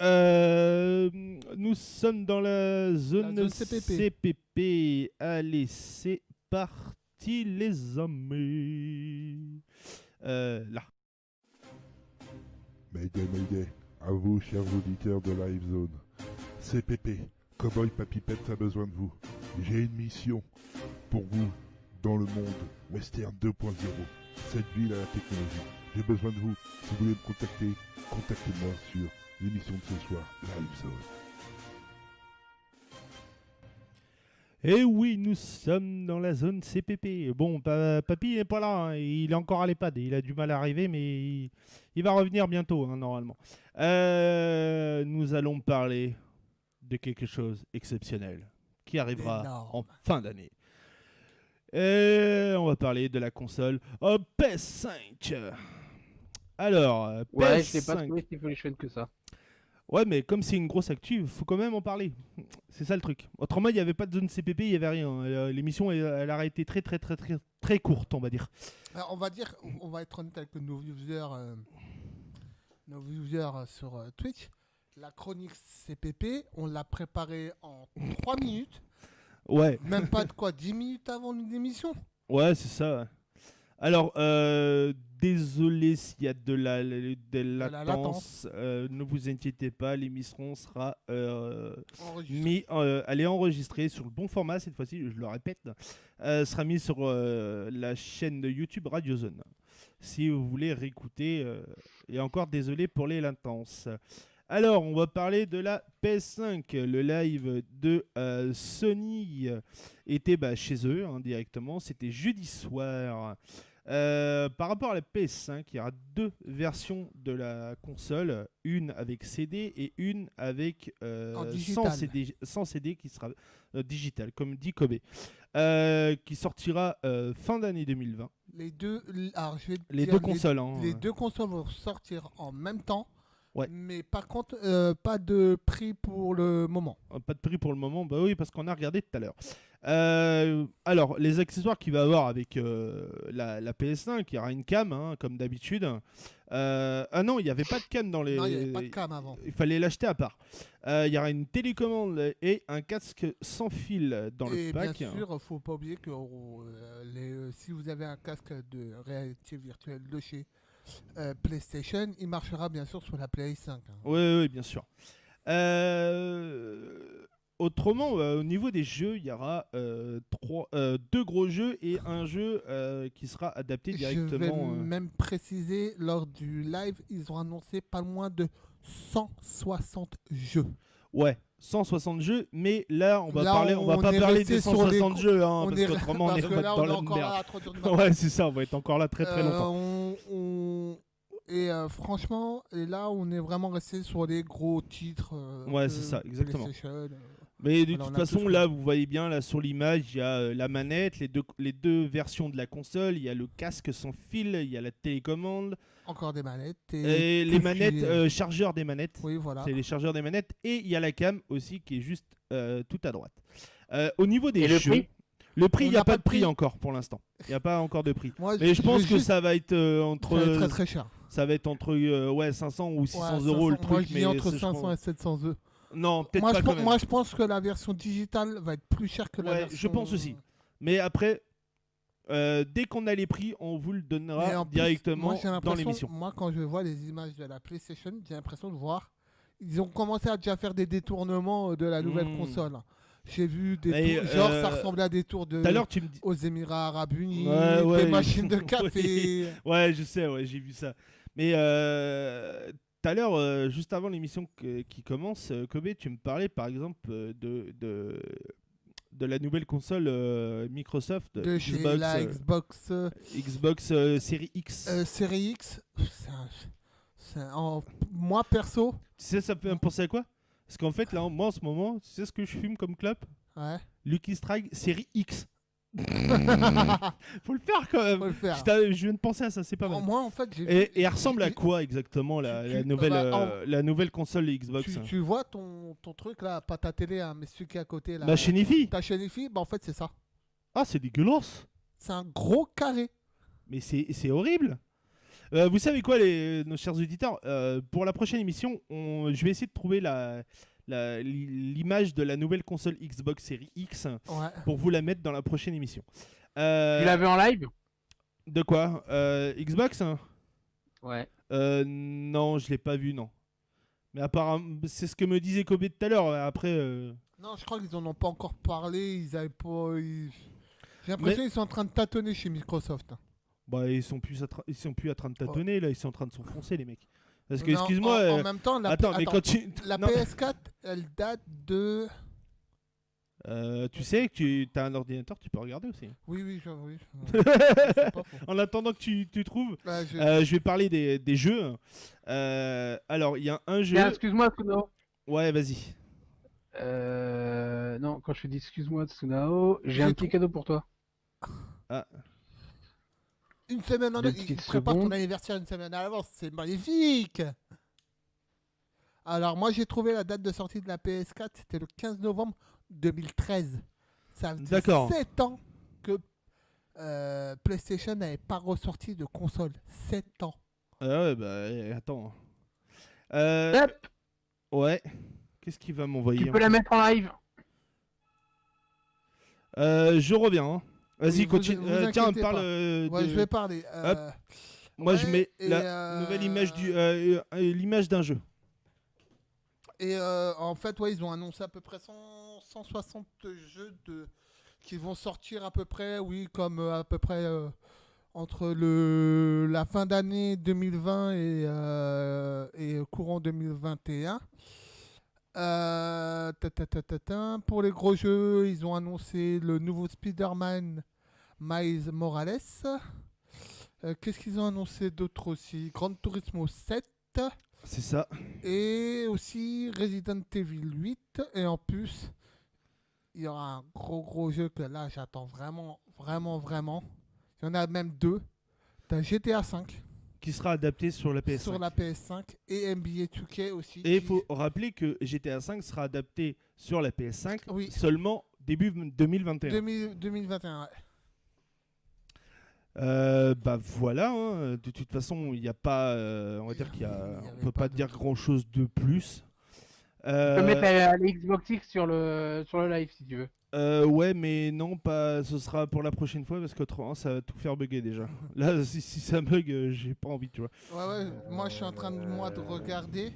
Nous sommes dans la zone, zone CPP. CPP. Allez, c'est parti, les amis. Là. Mayday, à vous, chers auditeurs de Live Zone. CPP, Cowboy Papipette a besoin de vous. J'ai une mission pour vous dans le monde Western 2.0. Cette ville à la technologie. J'ai besoin de vous. Si vous voulez me contacter, contactez-moi sur l'émission de ce soir, Live Zone. Et oui, nous sommes dans la zone CPP. Bon, papy n'est pas là, hein. Il est encore à l'EHPAD. Il a du mal à arriver, mais il va revenir bientôt, hein, normalement. Nous allons parler de quelque chose d'exceptionnel qui arrivera Énorme. en fin d'année. On va parler de la console PS5. Alors, Ouais, PS5. je sais pas trouvé si Evolution que ça. Ouais, mais comme c'est une grosse actu, il faut quand même en parler. C'est ça le truc. Autrement, il n'y avait pas de zone CPP, il n'y avait rien. L'émission, elle aurait été très courte, on va dire. Alors, on va dire, on va être honnête avec nos viewers sur Twitch. La chronique CPP, on l'a préparée en 3 minutes. Ouais, Même pas de quoi, 10 minutes avant l'émission. ouais, c'est ça. Alors, désolé s'il y a de la latence. Ne vous inquiétez pas, l'émission sera Enregistrée. elle est enregistrée sur le bon format cette fois-ci, je le répète. Sera mise sur la chaîne de YouTube Radio Zone. Si vous voulez réécouter, et encore désolé pour les latences. Alors, on va parler de la PS5. Le live de Sony était chez eux directement. C'était jeudi soir. Par rapport à la PS5, il y aura deux versions de la console, une avec CD et une avec sans CD qui sera digital, comme dit Kobe, qui sortira fin d'année 2020. Alors, je vais te Les dire, deux consoles. les deux consoles vont sortir en même temps. Ouais. Mais par contre, pas de prix pour le moment. Pas de prix pour le moment, bah oui, parce qu'on a regardé tout à l'heure. Alors, les accessoires qu'il va avoir avec la PS5, il y aura une cam, comme d'habitude. Ah non, il n'y avait pas de cam dans les. Non, il n'y avait pas de cam avant. Il fallait l'acheter à part. Il y aura une télécommande et un casque sans fil dans le pack. Et bien sûr, il ne faut pas oublier que si vous avez un casque de réalité virtuelle de chez PlayStation, il marchera bien sûr sur la Play 5. Oui, bien sûr. Autrement, au niveau des jeux, il y aura deux gros jeux et un jeu qui sera adapté directement. Je vais même préciser, lors du live, ils ont annoncé pas moins de 160 jeux. Ouais, 160 jeux, mais là, on va pas est parler resté des sur 160 jeux, parce est- qu'autrement, on parce est que là, dans on est la encore merde. là à trop dire de mal. Ouais, c'est ça, on va être encore là très longtemps. Franchement, là, on est vraiment resté sur les gros titres. Ouais, c'est ça, exactement. PlayStation. Mais de Voilà, toute on a façon, tous là, vous voyez bien, là, sur l'image, il y a la manette, les deux versions de la console, il y a le casque sans fil, il y a la télécommande, Encore des manettes. et les manettes, chargeurs des manettes. Oui, voilà. C'est les chargeurs des manettes, et il y a la cam aussi qui est juste tout à droite. Au niveau des Et jeux, le prix, il n'y a pas de prix prix encore pour l'instant. Il n'y a pas encore de prix. Moi, Mais je pense que juste- ça va être ça entre. va être très très cher. Ça va être entre 500 ou 600 Ouais, euros le 500, moi, truc. je Mais dis entre ça, je 500 pense- et 700 euros. Non, peut-être pas quand même. Moi, je pense que la version digitale va être plus chère que la Ouais, version... je pense aussi. Mais après, dès qu'on a les prix, on vous le Mais donnera en plus, directement moi, j'ai dans l'impression- l'émission. Moi, quand je vois les images de la PlayStation, j'ai l'impression de voir... Ils ont commencé à déjà faire des détournements de la nouvelle console. J'ai vu des Mais, tours... Genre, ça ressemblait à des tours Tout à l'heure, tu me dis. aux Émirats Arabes Unis, Ouais, des machines de café. Oui. Ouais, je sais, ouais, j'ai vu ça. Mais tout à l'heure, juste avant l'émission qui commence, Kobe, tu me parlais par exemple de la nouvelle console Microsoft, De chez Xbox, la Xbox Series X. Série X. Moi, perso... Tu sais, ça me fait penser à quoi? Parce qu'en fait, là, moi en ce moment, tu sais ce que je fume comme clope? Ouais. Lucky Strike Série X. Faut le faire quand même. Faut le faire. Je viens de penser à ça, c'est pas mal. Moi, en fait, j'ai Et elle ressemble à quoi exactement la nouvelle console Xbox? Tu vois ton truc là, pas ta télé, hein, mais celui qui est à côté là. Ma chaîne IFI. Ta chaîne IFI, bah en fait c'est ça. Ah, c'est dégueulasse. C'est un gros carré. Mais c'est horrible. Vous savez quoi, nos chers auditeurs, pour la prochaine émission, je vais essayer de trouver l'image de la nouvelle console Xbox Series X Ouais. pour vous la mettre dans la prochaine émission. Tu l'avais en live? De quoi? Xbox? Ouais. Non, je l'ai pas vu, non. Mais apparemment, c'est ce que me disait Kobe tout à l'heure. Après, Non, je crois qu'ils en ont pas encore parlé. Ils avaient pas. J'ai l'impression qu'ils sont en train de tâtonner chez Microsoft. ils sont plus en train de tâtonner là, ils sont en train de s'enfoncer les mecs. Parce que Non, excuse-moi. En même temps, Attends, mais quand tu. la Non. PS4, elle date de. Tu sais que tu as un ordinateur, tu peux regarder aussi. Oui. C'est pas faux. En attendant que tu trouves, Ouais, je vais parler des jeux. Alors, il y a un jeu. Tiens, excuse-moi, Tsunao. Ouais, vas-y. Non, quand je te dis excuse-moi, Tsunao, j'ai un petit cadeau pour toi. Ah. Une semaine en Deux avance. Il petites prépare ton secondes. anniversaire une semaine à l'avance. C'est magnifique. Alors, moi, j'ai trouvé la date de sortie de la PS4. C'était le 15 novembre 2013. Ça faisait D'accord. 7 ans que PlayStation n'avait pas ressorti de console. 7 ans. Ah ouais, attends. Hop, Ouais. Qu'est-ce qu'il va m'envoyer tu peux la mettre en live. Je reviens. Hein. Vas-y, Oui, continue. vous Tiens, inquiétez parle. Ouais, je vais parler. Moi, je ouais, mets et, la nouvelle image l'image d'un jeu. Et en fait, ouais, ils ont annoncé à peu près 160 jeux qui vont sortir à peu près, oui, comme à peu près entre la fin d'année 2020 et courant 2021. Pour les gros jeux, ils ont annoncé le nouveau Spider-Man Miles Morales. Qu'est-ce qu'ils ont annoncé d'autre aussi? Gran Turismo 7 C'est ça. et aussi Resident Evil 8. Et en plus, il y aura un gros jeu que là j'attends vraiment. Il y en a même deux. T'as GTA 5 Qui sera adapté sur la PS5. sur la PS5 et NBA 2K aussi. Et il faut rappeler que GTA 5 sera adapté sur la PS5 Oui. seulement début 2021. 2021, ouais. Bah voilà, hein. De toute façon, il n'y a pas, on va dire Il y on avait peut pas pas dire de- grand chose de plus. Tu peux mettre la Xbox X sur le live si tu veux. Ouais, mais non, pas. Ce sera pour la prochaine fois parce qu'autrement, ça va tout faire bugger déjà. Là, si ça bug, j'ai pas envie, tu vois. Ouais, moi je suis en train de regarder.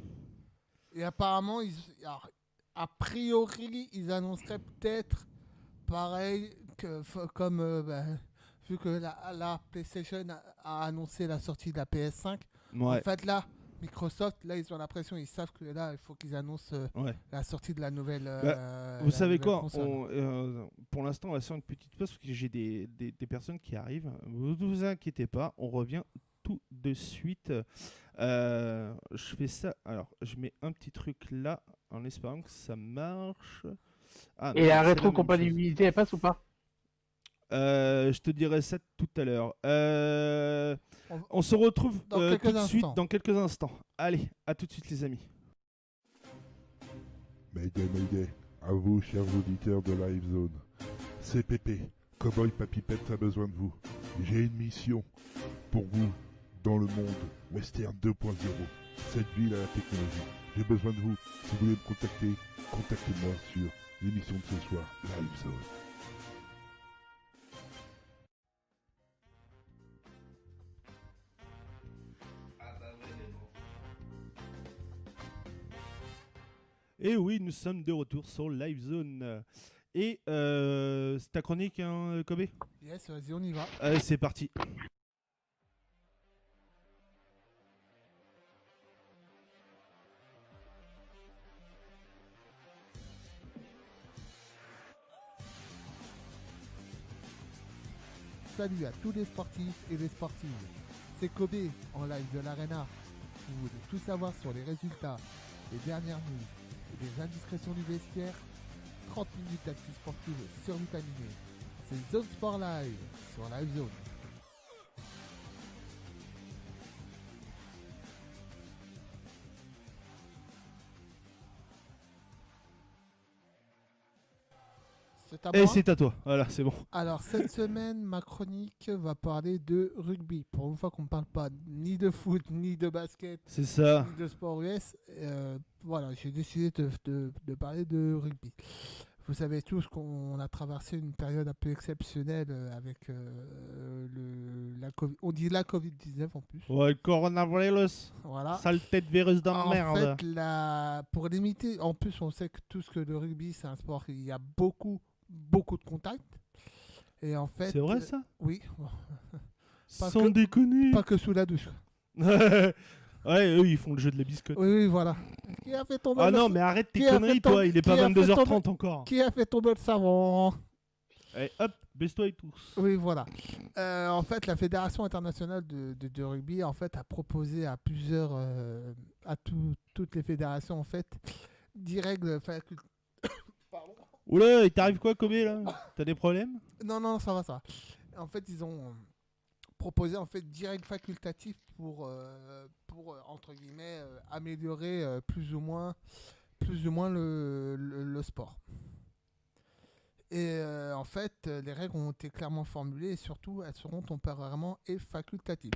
Et apparemment, alors, a priori, ils annonceraient peut-être pareil comme vu que la PlayStation a annoncé la sortie de la PS5. En Ouais. fait, là, Microsoft, là, ils ont l'impression, ils savent que là, il faut qu'ils annoncent Ouais. la sortie de la nouvelle. Vous la savez nouvelle quoi console. pour l'instant, on va faire une petite pause parce que j'ai des personnes qui arrivent. Vous ne vous inquiétez pas, on revient tout de suite. Je fais ça. Alors, je mets un petit truc là en espérant que ça marche. Ah, Et non, la c'est même chose. rétrocompatibilité, elle passe ou pas? Je te dirai ça tout à l'heure. On se retrouve Dans tout quelques de suite instants. dans quelques instants. Allez, à tout de suite les amis. Mayday, à vous, chers auditeurs de Live Zone. C'est Pépé, Cowboy Papipette a besoin de vous. J'ai une mission pour vous dans le monde Western 2.0. Cette ville à la technologie. J'ai besoin de vous. Si vous voulez me contacter, contactez-moi sur l'émission de ce soir, Live Zone. Et oui, nous sommes de retour sur Live Zone. Et c'est ta chronique, hein, Kobe? Yes, vas-y, on y va. Allez, c'est parti. Salut à tous les sportifs et les sportives. C'est Kobe en live de l'Arena. Vous voulez tout savoir sur les résultats, les dernières news et les indiscrétions du vestiaire? 30 minutes d'actu sportive survitaminé. C'est Zone Sport Live sur Live Zone. C'est à Et moi. c'est à toi. Voilà, c'est bon. Alors cette semaine, ma chronique va parler de rugby. Pour une fois qu'on ne parle pas ni de foot, ni de basket, C'est ça. ni de sport US, voilà, j'ai décidé de parler de rugby. Vous savez tous qu'on a traversé une période un peu exceptionnelle avec on dit la Covid-19 en plus. Ouais, coronavirus. Voilà. Sale tête virus dans En merde. fait, pour limiter, en plus on sait que tous que le rugby c'est un sport, il y a beaucoup de contacts. Et en fait, C'est vrai ça? oui, Pas Sans que- déconner. pas que sous la douche. Ouais, eux ils font le jeu de la biscotte. Oui, voilà. Qui a fait tomber Ah le non, sa- mais arrête tes qui a conneries fait toi, il est qui pas a fait 22h30 encore. Qui a fait tomber le savon? Allez, hop, baisse-toi et tous. Oui, voilà. En fait, la Fédération internationale de rugby en fait a proposé à plusieurs, toutes les fédérations en fait, 10 règles Pardon. Oula, il t'arrive quoi, Kobe là? T'as des problèmes? Non, ça va. En fait, ils ont proposé en fait 10 règles facultatives pour entre guillemets améliorer plus ou moins le sport. Et en fait, les règles ont été clairement formulées et surtout, elles seront temporairement et facultatives.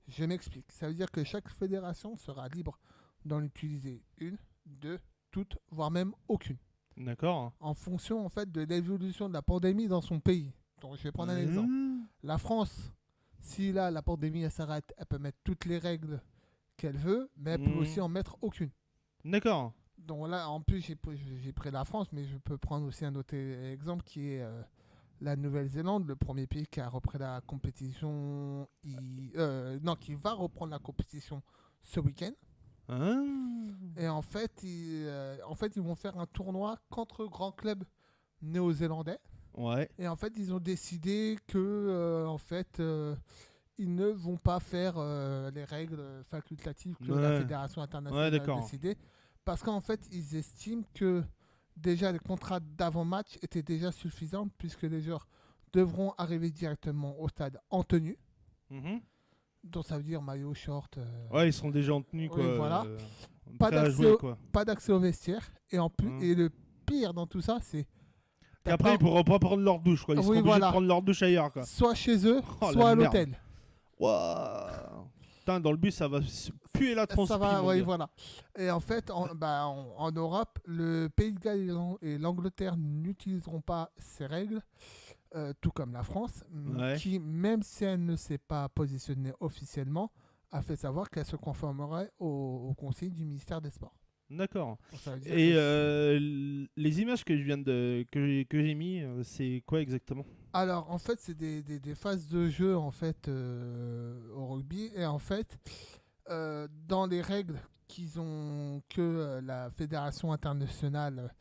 Je m'explique. Ça veut dire que chaque fédération sera libre d'en utiliser une, deux, toutes, voire même aucune, D'accord. en fonction en fait de l'évolution de la pandémie dans son pays. Donc, je vais prendre un exemple. La France, si là la pandémie elle s'arrête, elle peut mettre toutes les règles qu'elle veut, mais elle peut Mhm. aussi en mettre aucune. D'accord. Donc là, en plus, j'ai pris la France, mais je peux prendre aussi un autre exemple qui est la Nouvelle-Zélande, le premier pays qui a repris la compétition, qui va reprendre la compétition ce week-end. Ah. Et en fait, ils vont faire un tournoi contre grands clubs néo-zélandais. Ouais. Et en fait, ils ont décidé que, ils ne vont pas faire les règles facultatives que la Ouais. Fédération Ouais, internationale a d'accord. décidé. Parce qu'en fait, ils estiment que déjà les contrats d'avant-match étaient déjà suffisants puisque les joueurs devront arriver directement au stade en tenue. Mhm. Donc ça veut dire maillot, short. Ouais, ils sont déjà en tenue, quoi. Oui, voilà. Prêts Pas à d'accès jouer, au- quoi. Pas d'accès au vestiaire. Et, et le pire dans tout ça, c'est... t'as Après, pas- ils pourront pas prendre leur douche, quoi. Ils Oui, seront obligés voilà. de prendre leur douche ailleurs, quoi. soit chez eux, Oh, la soit à merde. l'hôtel. Waouh. Putain, dans le bus, ça va puer la transpi, Ça va, mon oui, gars. voilà. Et en fait, en Europe, le Pays de Galles et l'Angleterre n'utiliseront pas ces règles, tout comme la France, Ouais. qui, même si elle ne s'est pas positionnée officiellement, a fait savoir qu'elle se conformerait au conseil du ministère des Sports. D'accord. Donc, ça veut dire Et que- les images que je viens que j'ai mis, c'est quoi exactement? Alors, en fait, c'est des phases de jeu en fait, au rugby. Et en fait, dans les règles que la Fédération internationale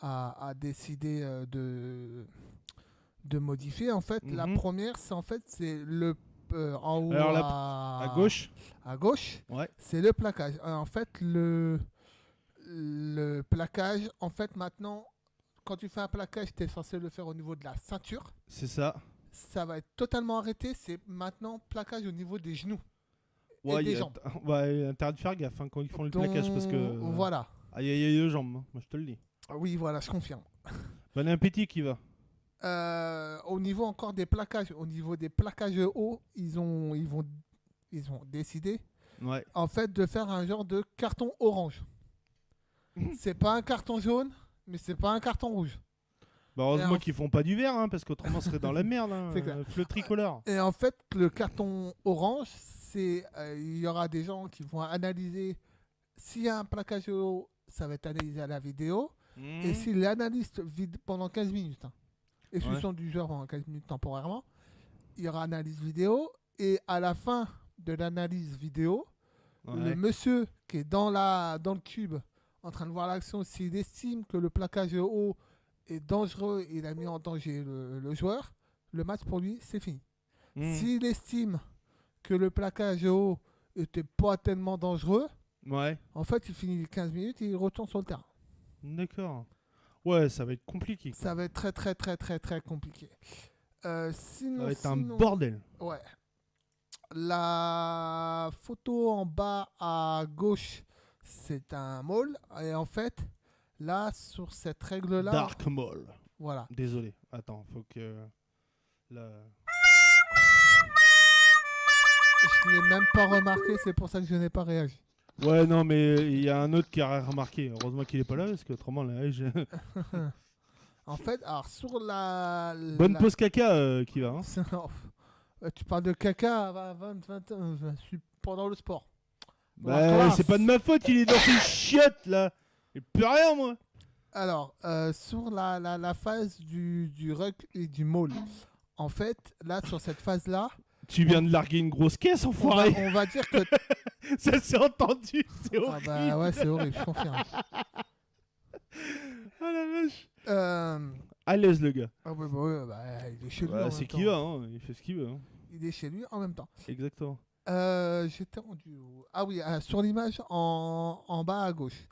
a décidé de modifier, en fait, la Mhm. première, c'est le en haut Alors, à gauche? à gauche, Ouais. c'est le plaquage. En fait, le plaquage, en fait, maintenant, quand tu fais un plaquage, tu es censé le faire au niveau de la ceinture. C'est ça. Ça va être totalement arrêté. C'est maintenant plaquage au niveau des genoux Ouais, et des y a- jambes. ouais, intérêt de faire gaffe quand ils font le plaquage parce que. Voilà. Aïe aïe aïe aux jambes, hein. Moi je te le dis. Oui, voilà, je confirme. Bon appétit qui va. Au niveau encore des plaquages, au niveau des plaquages hauts, ils ont décidé Ouais. en fait de faire un genre de carton orange. C'est pas un carton jaune, mais c'est pas un carton rouge. Bah, heureusement en- qu'ils font pas du vert, hein, parce qu'autrement on serait dans la merde. Hein. C'est clair. Le tricolore. Et en fait, le carton orange, il y aura des gens qui vont analyser. S'il y a un plaquage haut, ça va être analysé à la vidéo. Et si l'analyste vide pendant 15 minutes, exclusion du joueur pendant 15 minutes temporairement, il y aura analyse vidéo. Et à la fin de l'analyse vidéo, le monsieur qui est dans le cube en train de voir l'action, s'il estime que le plaquage haut est dangereux et il a mis en danger le joueur, le match pour lui, c'est fini. S'il estime que le plaquage haut était pas tellement dangereux, Ouais. en fait, il finit les 15 minutes et il retourne sur le terrain. D'accord. Ouais, ça va être compliqué. Quoi. Ça va être très, très, très, très, très compliqué. Ça Sinon, va être un bordel. Ouais. La photo en bas à gauche, c'est un mall. Et en fait, là, sur cette règle-là... Dark Maul. Voilà. Désolé. Attends, faut que. Là. Je ne l'ai même pas remarqué, c'est pour ça que je n'ai pas réagi. Ouais, non, mais il y a un autre qui a remarqué. Heureusement qu'il est pas là, parce que autrement, là, En fait, alors sur la... bonne pause caca qui va. Hein. Tu parles de caca à 20 ans, je suis pendant le sport. Bah, classe. c'est pas de ma faute, il est dans ses chiottes là. Il peut rien, moi. Alors, sur la phase du ruck et du maul, en fait, là, sur cette phase-là, Tu viens de larguer une grosse caisse, on enfoiré. va dire que... Ça s'est entendu, c'est Ah horrible. bah ouais, c'est horrible, je confirme. Oh la vache. À l'aise, le gars. Ah ouais, bah ouais, bah, il est chez lui en Bah, même c'est temps. qui va, hein. Il fait ce qu'il veut. Hein. Il est chez lui en même temps. Exactement. J'étais rendu où? Ah oui, sur l'image en bas à gauche.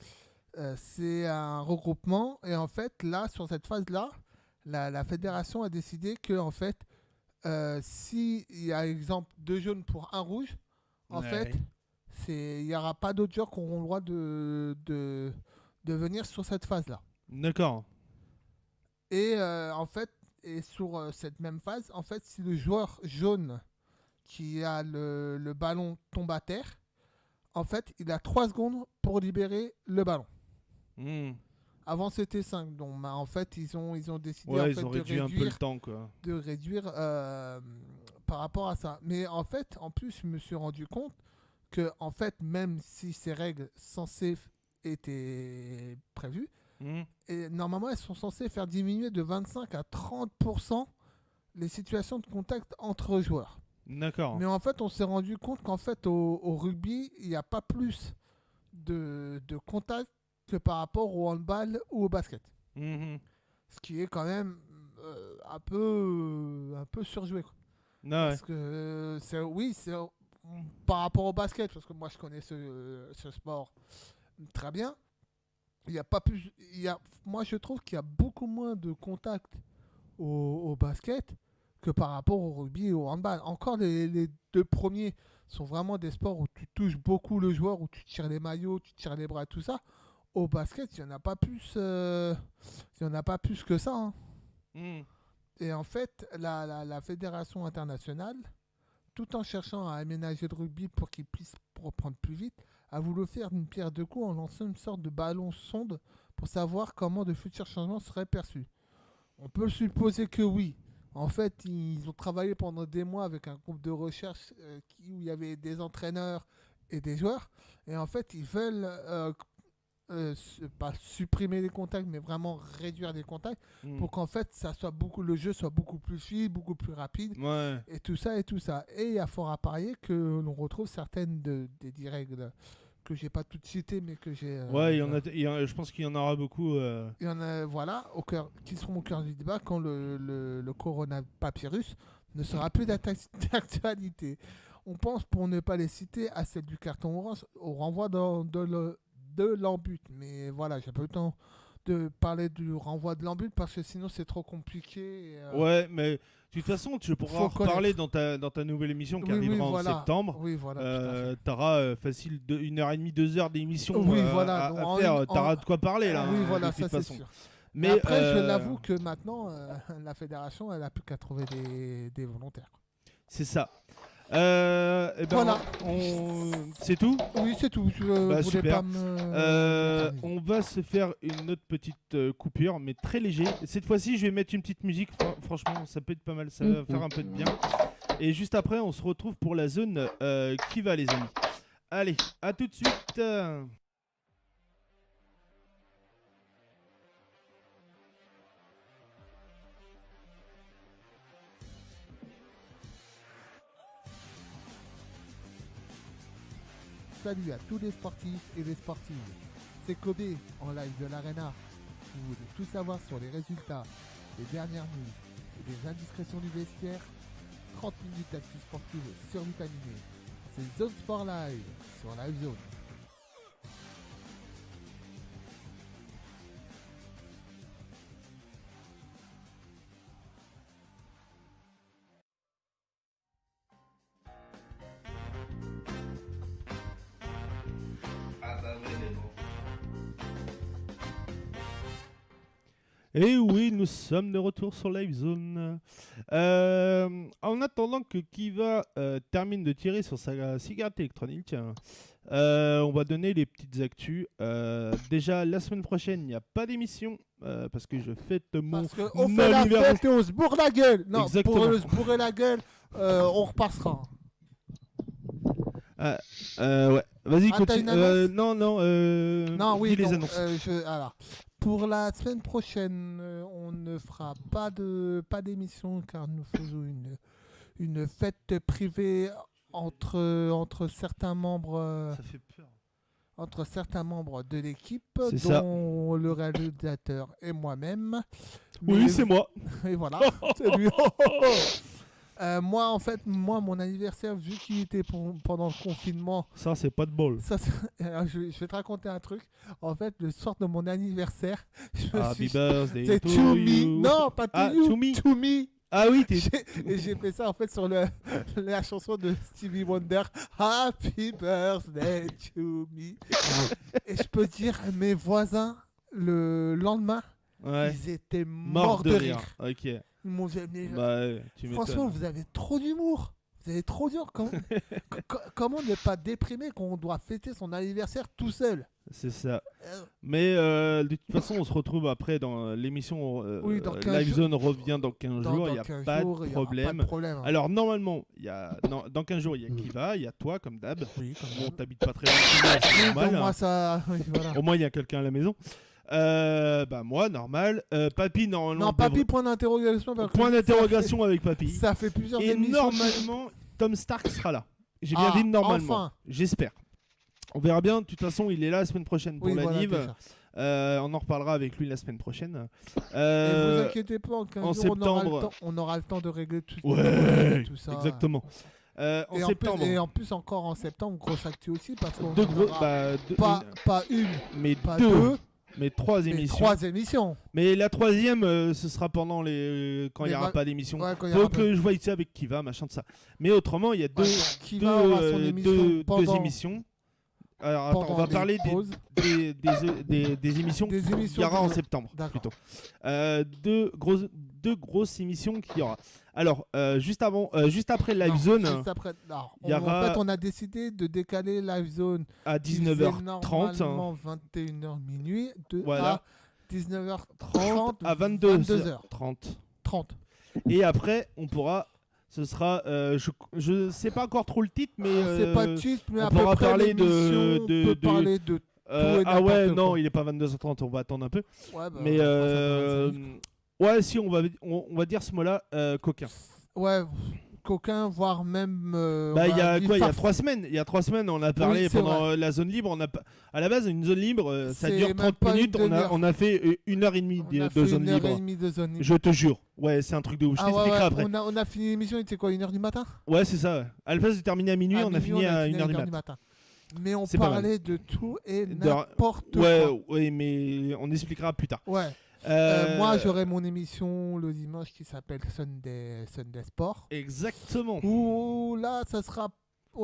C'est un regroupement et en fait, là, sur cette phase-là, la fédération a décidé que en fait, s'il y a exemple 2 jaunes pour 1 rouge, en Ouais. fait, il n'y aura pas d'autres joueurs qui auront le droit de venir sur cette phase-là. D'accord. Et en fait, sur cette même phase, en fait, si le joueur jaune qui a le ballon tombe à terre, en fait, il a 3 secondes pour libérer le ballon. Avant, c'était 5. Donc, bah, en fait, ils ont décidé Ouais, en ils fait, ont de réduit un peu le temps, quoi. par rapport à ça. Mais en fait, en plus, je me suis rendu compte que, en fait, même si ces règles censées étaient prévues, et normalement, elles sont censées faire diminuer de 25 à 30% les situations de contact entre joueurs. D'accord. Mais en fait, on s'est rendu compte qu'en fait, au rugby, il n'y a pas plus de contact que par rapport au handball ou au basket. Mhm. Ce qui est quand même un peu surjoué, quoi. Ouais. Parce que c'est par rapport au basket, parce que moi je connais ce sport très bien. Il y a pas plus, moi je trouve qu'il y a beaucoup moins de contact au basket que par rapport au rugby et au handball. Encore les deux premiers sont vraiment des sports où tu touches beaucoup le joueur, où tu tires les maillots, tu tires les bras, tout ça. Au basket, il n'y en a pas plus, que ça, hein. Mhm. Et en fait, la fédération internationale, tout en cherchant à aménager le rugby pour qu'il puisse reprendre plus vite, a voulu faire une pierre deux coups en lançant une sorte de ballon sonde pour savoir comment de futurs changements seraient perçus. On peut supposer que oui. En fait, ils ont travaillé pendant des mois avec un groupe de recherche où il y avait des entraîneurs et des joueurs. Et en fait, ils veulent pas supprimer les contacts, mais vraiment réduire les contacts Mhm. pour qu'en fait, le jeu soit beaucoup plus fluide, beaucoup plus rapide. Ouais. Et tout ça, et tout ça. Et il y a fort à parier que l'on retrouve certaines des 10 règles que j'ai pas toutes citées, mais que j'ai... Ouais, je pense qu'il y en aura beaucoup. Il y en a, voilà, qui seront au cœur du débat quand le coronavirus ne sera plus d'actualité. On pense, pour ne pas les citer, à celle du carton orange, au renvoi de l'embut. Mais voilà, j'ai pas eu le temps de parler du renvoi de l'embut parce que sinon c'est trop compliqué. Et, Ouais, mais de toute façon, tu pourras en faut connaître. reparler dans ta nouvelle émission qui oui, arrivera en voilà. septembre. Oui, voilà. tout à fait. T'auras facile 1h30, 2 heures d'émission Oui, voilà, à donc faire. T'auras de quoi parler là. Oui, hein, voilà, de toute ça c'est façon. sûr. Mais Mais après, je l'avoue que maintenant, la fédération, elle a plus qu'à trouver des volontaires, quoi. c'est ça. Eh ben, Voilà. C'est tout. Oui, c'est tout. Je Bah, voulais super. pas m'éterniser. On va se faire une autre petite coupure, mais très léger. Cette fois-ci, je vais mettre une petite musique. Franchement, ça peut être pas mal. Ça va faire un peu de bien. Et juste après, on se retrouve pour la zone qui va, les amis. Allez, à tout de suite. Salut à tous les sportifs et les sportives. C'est Kobe en live de l'Arena. Vous voulez tout savoir sur les résultats, les dernières news et les indiscrétions du vestiaire. 30 minutes d'actu sportive survitaminé. C'est Zone Sport Live sur Live Zone. Et oui, nous sommes de retour sur Live Zone. En attendant que Kiva termine de tirer sur sa cigarette électronique, on va donner les petites actus. Déjà, la semaine prochaine, il n'y a pas d'émission parce que je fête mon Parce qu'on fait la anniversaire. fête et on se bourre la gueule. Non, Exactement. pour se bourrer la gueule, on repassera. Ouais, vas-y, Ah, t'as continue. une annonce Non, Non, oui, dis les non, annonces. alors, pour la semaine prochaine, on ne fera pas d'émission car nous faisons une fête privée entre certains membres Ça fait peur. de l'équipe, C'est ça. dont le réalisateur et moi-même. Oui, Mais- c'est moi. Et voilà, c'est lui. Moi, en fait, mon anniversaire, vu qu'il était pendant le confinement, Ça, c'est pas de bol. alors, je vais te raconter un truc. En fait, le soir de mon anniversaire, je me Happy suis... birthday C'est to to you. me. Non, pas to Ah, you. to me. To me. Ah oui, t'es... Et j'ai fait ça en fait sur la chanson de Stevie Wonder, Happy Birthday to me. Et je peux dire, mes voisins, le lendemain, Ouais. ils étaient Mort morts de de rire. rire. Ok. Ils m'ont dit, mais Bah, ouais, tu franchement, m'étonnes. vous avez trop d'humour. Vous avez trop d'humour. Comment ne pas déprimer quand on doit fêter son anniversaire tout seul? C'est ça. Euh, Mais de toute façon, on se retrouve après dans l'émission. Oui, dans 15 Live jours. Zone revient dans 15 jours. Il n'y a 15 pas jours, de il y aura problème. pas de problème, hein. Alors, normalement, dans 15 jours, il y a Kiva, il y a toi, comme d'hab. Oui, comme Bon, d'hab. t'habites pas très loin de chez moi, c'est Oui, normal. donc hein. moi, ça... oui, voilà. Au moins, il y a quelqu'un à la maison. Moi, normal. Papy, normalement. Non, Papy, point d'interrogation. Point d'interrogation avec Papy. Ça fait plusieurs Et émissions. normalement, Tom Stark sera là. J'ai bien dit normalement. Enfin. J'espère. On verra bien. De toute façon, il est là la semaine prochaine pour Oui, la voilà, Nive. déjà. On en reparlera avec lui la semaine prochaine. Et vous inquiétez pas, en 15 en jours, septembre. on aura le temps de régler tout, Ouais, ça. exactement. En septembre. Et en plus, encore en septembre, grosse actu aussi, parce qu'on Deux gros, aura deux- pas une, mais pas deux, deux, mais trois mais émissions. 3 émissions. Mais la troisième, ce sera pendant quand il n'y aura Les pas d'émission. Ouais, quand il y Faut aura que je voie ici avec Kiva, machin de ça. Mais autrement, il y a deux, qui va avoir son émission deux pendant, émissions. Alors attends, on pendant va les parler pauses. des émissions Des qu'il émissions y aura en de- septembre D'accord. plutôt. Deux grosses émissions qu'il y aura. Alors, juste après Live Non, Zone juste après, non. il y aura- En fait, on a décidé de décaler Live Zone à qui faisait 19h30, normalement 21h minuit Voilà. à 19h30 à 22h30. 30. Et après, on pourra. Ce sera. Je sais pas encore trop le titre, mais. C'est pas de titre, mais on à peu pourra près parler l'émission peut parler de tout et ah ouais, n'importe non, quoi. il est pas 22h30, on va attendre un peu. Ouais, bah, Mais on fera ça dans 25 minutes. ouais, si on va dire ce mot-là, coquin. Ouais, coquin, voire même. Bah il y a quoi? Il y a farf. 3 semaines. Il y a 3 semaines, on a parlé c'est pendant la zone libre. À la base, une zone libre, ça C'est dure même 30 pas une minutes. demi-heure. On a fait 1h30 On a de fait zone 1h30 libre. de zone libre. Je te jure. Ouais, c'est un truc de ouf. Je Ah ouais, t'expliquerai ouais, après. on a fini l'émission, il était quoi, 1h du matin? Ouais, c'est ça. Ouais. À la place de terminer à minuit, À on a minuit, fini à 1h du 1h matin. Mais on C'est pas mal. parlait de tout et De- n'importe Ouais, quoi. ouais, mais on expliquera plus tard. Ouais. Moi, j'aurai mon émission le dimanche qui s'appelle Sunday Sport. Exactement. Où là, ça sera.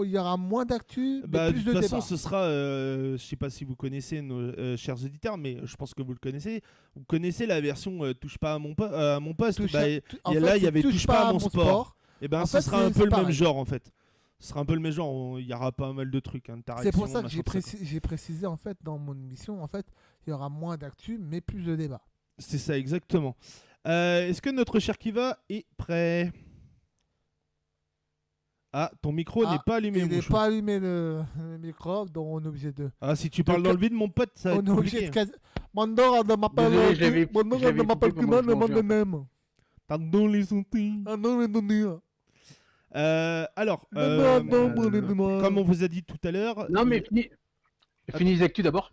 Il y aura moins d'actu, mais De plus toute de façon, débats. ce sera. Je sais pas si vous connaissez nos chers auditeurs, mais je pense que vous le connaissez. Vous connaissez la version touche pas à mon poste. Touche Bah, à- il en y a fait, là, il y c'est avait touche pas à mon sport. Et ben, En ce fait, sera un c'est peu le même pareil. genre en fait. Ce sera un peu le même genre. Il y aura pas mal de trucs. C'est pour ça que machin, tout ça. j'ai précisé en fait dans mon émission, en fait, il y aura moins d'actu, mais plus de débats. C'est ça, exactement. Est-ce que notre cher Kiva est prêt? Ah, ton micro n'est pas allumé, Il mon n'est chou. pas allumé le micro, donc on est obligé de. Ah, si tu parles dans le vide, mon pote, ça va On être est obligé compliqué. de. Mandor de m'appelle. Désolé, j'avais Mandor de m'appelle écouté comment Kuman, le je monde mangeais, même. T'as dans les sentiers. Ah non, mais non, non. Alors, comme on vous a dit tout à l'heure. Non, mais finis les actus d'abord.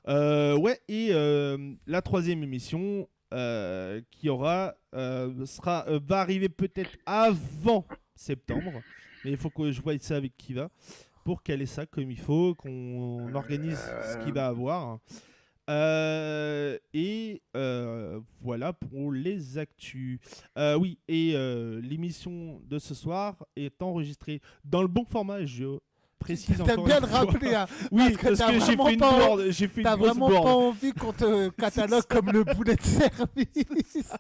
Ouais, et la troisième émission qui aura va arriver peut-être avant septembre, mais il faut que je voie ça avec Kiva pour caler ça comme il faut, qu'on organise ce qu'il va avoir. Et voilà pour les actus. Oui, et l'émission de ce soir est enregistrée dans le bon format, je précise encore T'aimes bien une le fois. rappeler, hein. Oui, parce que parce que t'as j'ai vraiment fait une pas- bourde, j'ai fait T'as une grosse vraiment bourde. pas envie qu'on te catalogue comme le boulet de service.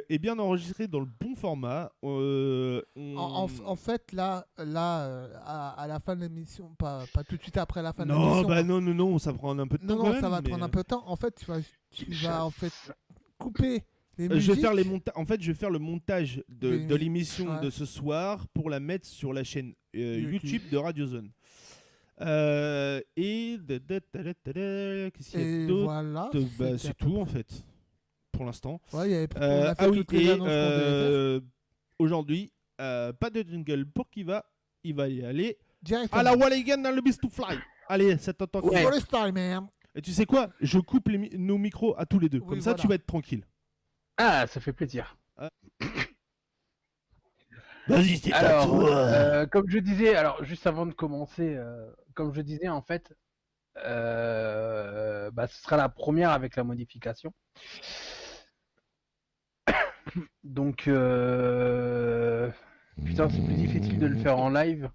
Et bien enregistré dans le bon format. En fait, là à la fin de l'émission, pas tout de suite après la fin de Non, l'émission. bah non, ça prend un peu de temps. Non, quand ça même, va mais- prendre un peu de temps. En fait, tu vas en fait couper les Je musiques. vais faire en fait, je vais faire le montage Des de l'émission ouais. de ce soir pour la mettre sur la chaîne YouTube de Radio Zone. Et qu'est-ce qu'il y a Et d'autre? voilà. Bah, c'était c'est à peu tout en fait pour l'instant. près. Ouais, il y avait, on a fait Ah oui, toutes les et annonces qu'on devait faire. aujourd'hui, pas de jingle pour Kiva. Il va y aller Directement. à la Walligan dans le Beast to Fly. Allez, c'est ton temps. Ouais. For the style, man. Et tu sais quoi? Je coupe nos micros à tous les deux. Oui, Comme ça, voilà. tu vas être tranquille. Ah, ça fait plaisir. Vas-y, c'est à Alors, toi. comme je disais, alors juste avant de commencer, comme je disais en fait, ce sera la première avec la modification. Donc, putain, c'est plus difficile de le faire en live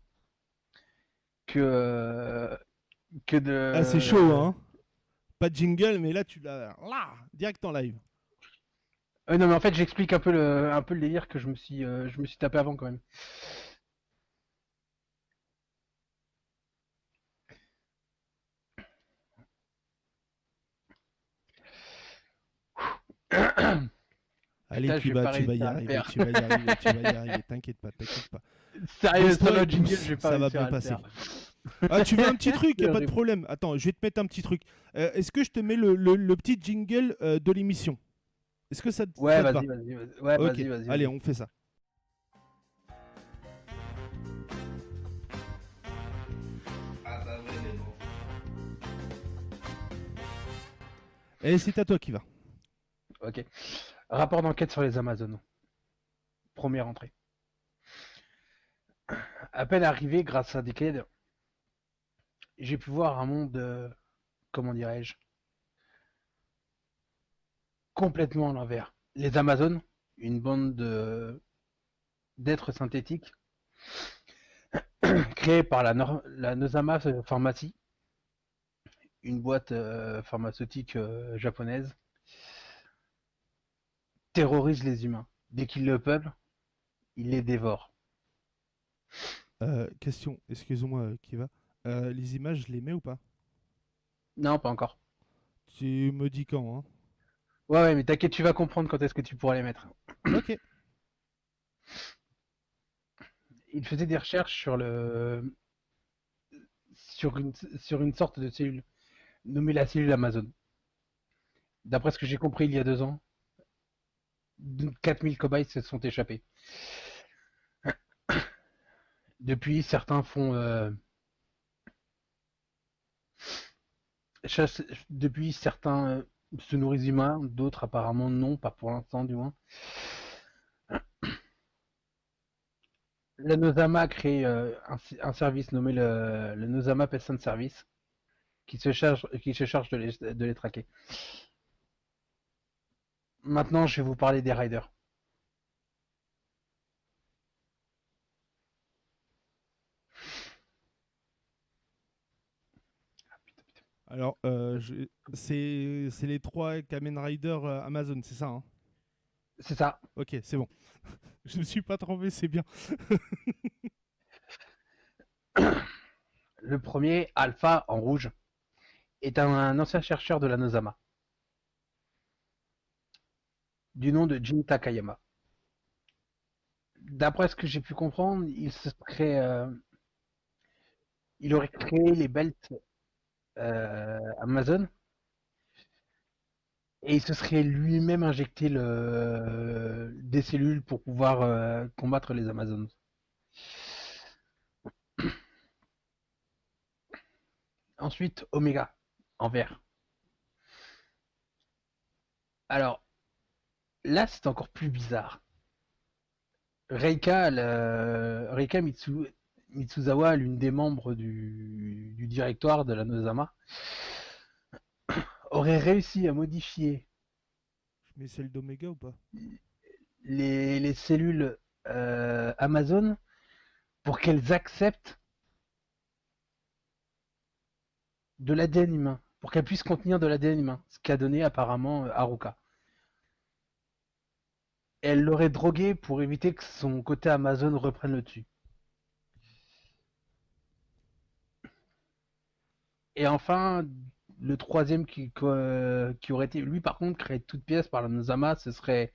que de. Ah, c'est chaud, hein. Pas de jingle, mais là, tu l'as là, direct en live. Non, mais en fait, j'explique un peu le délire que je me suis tapé avant quand même. Allez, Putain, je vais pas tu vas y réussir à le arriver, faire. tu vas y arriver, tu vas y arriver. T'inquiète pas. Sérieux, Pose-toi ça, le douce, jingle, je vais pas ça va réussir bien à le passer. faire. Ah, tu veux un petit truc, y a pas de Horrible. problème. Attends, je vais te mettre un petit truc. Est-ce que je te mets le petit jingle de l'émission? Est-ce que Ouais, ça te va? vas-y. Ouais, Ok, allez, vas-y. on fait ça. Et c'est à toi qui va. Ok. Rapport d'enquête sur les Amazones. Première entrée. À peine arrivé grâce à Decade, j'ai pu voir un monde, comment dirais-je, complètement à l'envers. Les Amazones, une bande d'êtres synthétiques créée par la Nosama Pharmacy, une boîte pharmaceutique japonaise, terrorisent les humains. Dès qu'ils le peuplent, ils les dévorent. Question, excuse-moi, qui va. Les images, je les mets ou pas? Non, pas encore. Tu me dis quand, hein? Ouais, mais t'inquiète, tu vas comprendre quand est-ce que tu pourras les mettre. Ok. Il faisait des recherches sur une sorte de cellule, nommée la cellule Amazon. D'après ce que j'ai compris il y a 2 ans, 4000 cobayes se sont échappés. Depuis, certains font depuis certains se nourrissent d'humains, d'autres apparemment non, pas pour l'instant du moins. La Nosama a créé un service nommé le Nosama Pesant Service qui se charge de les traquer. Maintenant, je vais vous parler des riders. Alors, c'est les 3 Kamen Rider Amazon, c'est ça, hein? C'est ça. Ok, c'est bon. Je me suis pas trompé, c'est bien. Le premier, Alpha en rouge, est un ancien chercheur de la Nosama, du nom de Jin Takayama. D'après ce que j'ai pu comprendre, il aurait créé les belts Amazon et il se serait lui-même injecté des cellules pour pouvoir combattre les Amazones. Ensuite, Omega, en vert. Alors, là, c'est encore plus bizarre. Reika Mitsuzawa, l'une des membres du directoire de la Nosama, aurait réussi à modifier Je mets celle d'Omega ou pas? les cellules Amazon pour qu'elles acceptent de l'ADN humain, pour qu'elles puissent contenir de l'ADN humain, ce qu'a donné apparemment Haruka. Elle l'aurait drogué pour éviter que son côté Amazon reprenne le dessus. Et enfin, le troisième qui aurait été, lui par contre, créé de toutes pièces par la Nosama, ce serait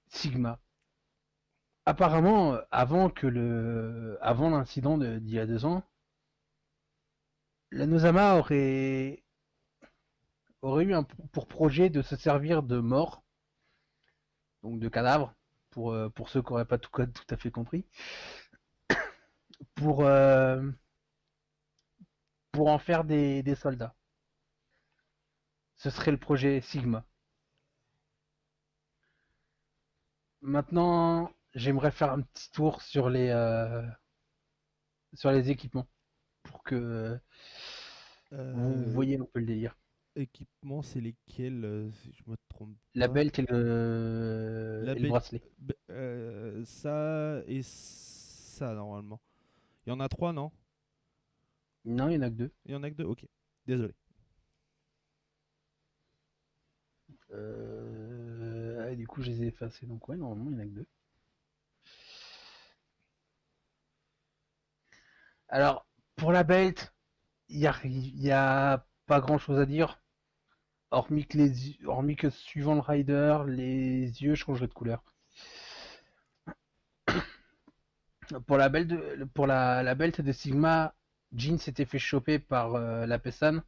Sigma. Apparemment, avant l'incident d'il y a 2 ans, la Nosama aurait eu pour projet de se servir de morts, donc de cadavres, pour ceux qui n'auraient pas tout à fait compris, pour, euh, pour en faire des soldats. Ce serait le projet Sigma. Maintenant, j'aimerais faire un petit tour sur les équipements pour que vous voyez un peu le délire. Équipement, c'est lesquels, si je me trompe La pas? belt et La le bracelet. ça et ça, normalement. Il y en a 3, non? Non, il n'y en a que 2. Il y en a que 2? Ok. Désolé. Du coup, je les ai effacés. Donc, ouais, normalement, il n'y en a que 2. Alors, pour la belt, y a pas grand chose à dire. Hormis que suivant le rider, les yeux changeraient de couleur. Pour la belt de Sigma, Jean s'était fait choper par la Pestan.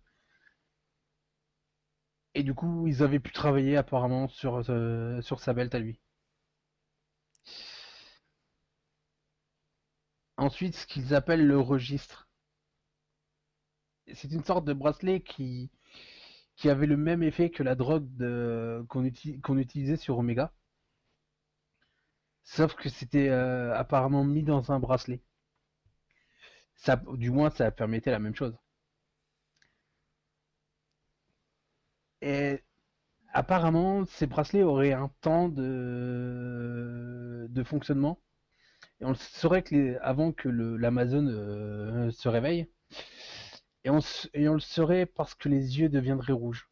Et du coup, ils avaient pu travailler apparemment sur sa belt à lui. Ensuite, ce qu'ils appellent le registre. C'est une sorte de bracelet qui avait le même effet que la drogue qu'on utilisait sur Omega. Sauf que c'était apparemment mis dans un bracelet. Ça, du moins, ça permettait la même chose. Et apparemment, ces bracelets auraient un temps de fonctionnement. Et on le saurait avant que l'Amazon se réveille. Et on le saurait parce que les yeux deviendraient rouges.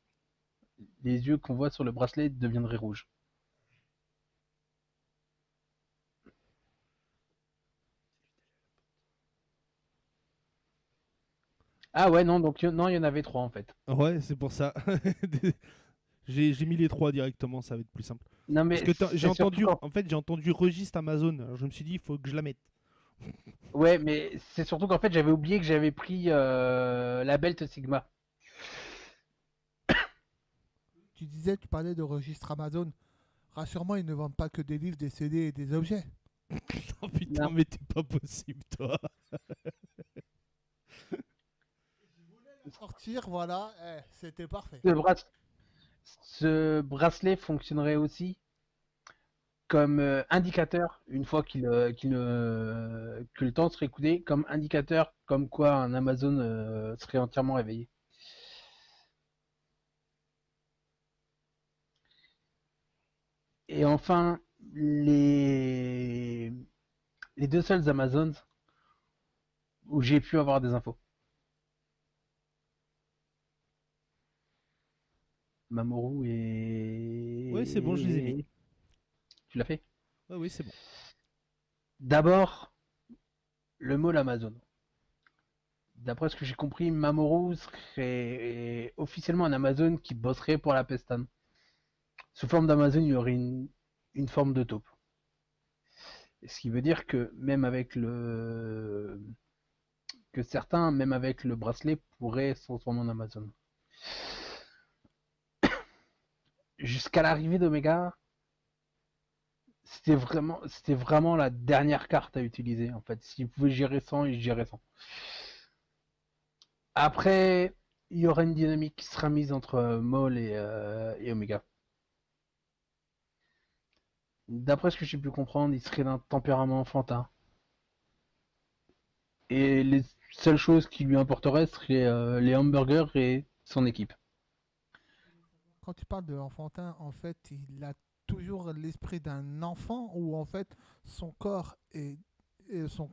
Les yeux qu'on voit sur le bracelet deviendraient rouges. Ah ouais, non, donc non, il y en avait 3 en fait. Ouais, c'est pour ça. J'ai mis les 3 directement, ça va être plus simple. Non mais Parce que j'ai c'est surtout entendu, en fait, j'ai entendu registre Amazon. Alors je me suis dit, il faut que je la mette. ouais, mais c'est surtout qu'en fait j'avais oublié que j'avais pris la Belt Sigma. Tu parlais de registre Amazon. Rassure-moi, ils ne vendent pas que des livres, des CD et des objets. Oh putain, Non. mais t'es pas possible, toi. Sortir, voilà, c'était parfait. Ce bracelet fonctionnerait aussi comme indicateur, une fois que le temps serait écoulé, comme indicateur comme quoi un Amazon serait entièrement réveillé. Et enfin, les deux seuls Amazons où j'ai pu avoir des infos. Mamoru et... Ouais, c'est bon, je les ai mis. Tu l'as fait? Ouais, oui, c'est bon. D'abord, le mot l'Amazon. D'après ce que j'ai compris, Mamoru serait officiellement un Amazon qui bosserait pour la Pestan. Sous forme d'Amazon, il y aurait une forme de taupe. Ce qui veut dire que même avec que certains, même avec le bracelet, pourraient se transformer en Amazon. Jusqu'à l'arrivée d'Omega, c'était vraiment la dernière carte à utiliser en fait. S'ils pouvaient gérer sans, ils géraient sans. Après, il y aura une dynamique qui sera mise entre Maul et Omega. D'après ce que j'ai pu comprendre, il serait d'un tempérament enfantin. Et les seules choses qui lui importeraient seraient les hamburgers et son équipe. Quand tu parles de enfantin, en fait, il a toujours l'esprit d'un enfant ou en fait son corps et son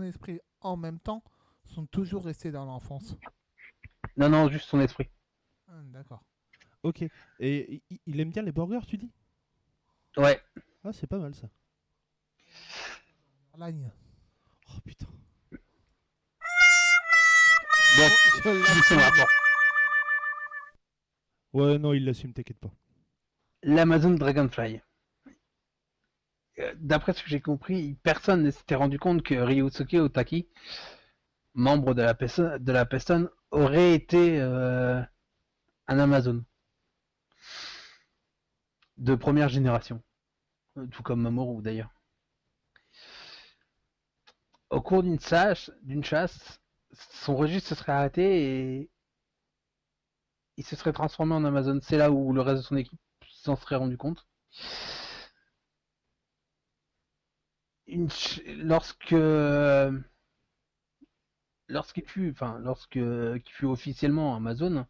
esprit en même temps sont toujours restés dans l'enfance. Non, non, juste son esprit. Ah, d'accord. Ok. Et il aime bien les burgers, tu dis? Ouais. Ah, c'est pas mal ça. Lagne. Oh putain. Bon, c'est ma part. Ouais, non, il l'assume, t'inquiète pas. L'Amazon Dragonfly. D'après ce que j'ai compris, personne ne s'était rendu compte que Ryusuke Otaki, membre de la Peston, aurait été un Amazon de première génération, tout comme Mamoru d'ailleurs. Au cours d'une chasse, son registre se serait arrêté et il se serait transformé en Amazon. C'est là où le reste de son équipe s'en serait rendu compte. Lorsque lorsqu'il fut officiellement Amazon,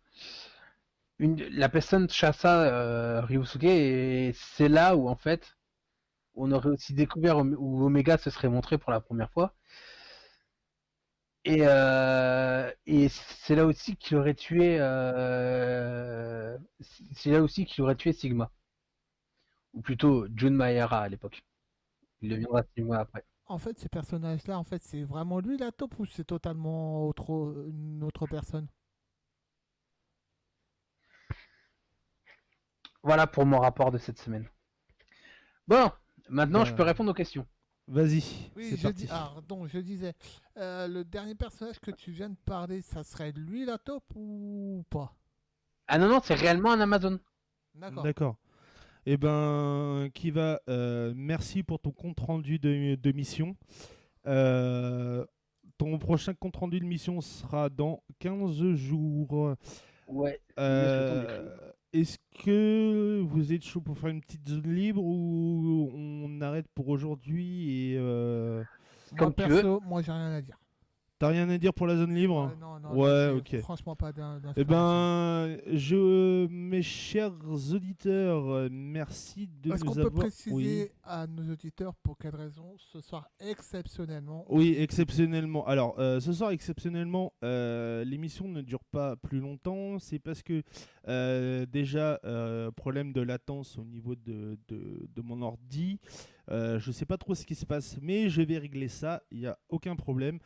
la personne chassa Ryusuke et c'est là où en fait on aurait aussi découvert où Omega se serait montré pour la première fois. Et c'est là aussi qu'il aurait tué c'est là aussi qu'il aurait tué Sigma. Ou plutôt Jun Maehara à l'époque. Il deviendra Sigma après. En fait, ces personnages-là, en fait, c'est vraiment lui la taupe ou c'est totalement une autre personne? Voilà pour mon rapport de cette semaine. Bon, maintenant je peux Bah, répondre aux questions. Vas-y, Oui, c'est parti. donc je disais, le dernier personnage que tu viens de parler, ça serait lui la taupe ou pas? Ah non, c'est réellement un Amazon. D'accord. D'accord. Eh ben, Kiva, merci pour ton compte rendu de mission. Ton prochain compte rendu de mission sera dans 15 jours. Ouais. Est-ce que vous êtes chaud pour faire une petite zone libre ou on arrête pour aujourd'hui et Comme Moi, tu perso, moi, j'ai rien à dire. t'as rien à dire pour la zone libre? Non, Ouais, là, ok. j'ai franchement pas d'informations. Eh ben, mes chers auditeurs, merci de Est-ce nous qu'on avoir... peut préciser Oui. à nos auditeurs pour quelle raison ce soir exceptionnellement Oui, exceptionnellement. Alors, ce soir, exceptionnellement, l'émission ne dure pas plus longtemps. C'est parce que, déjà, problème de latence au niveau de mon ordi. Je sais pas trop ce qui se passe, mais je vais régler ça. Il n'y a aucun problème.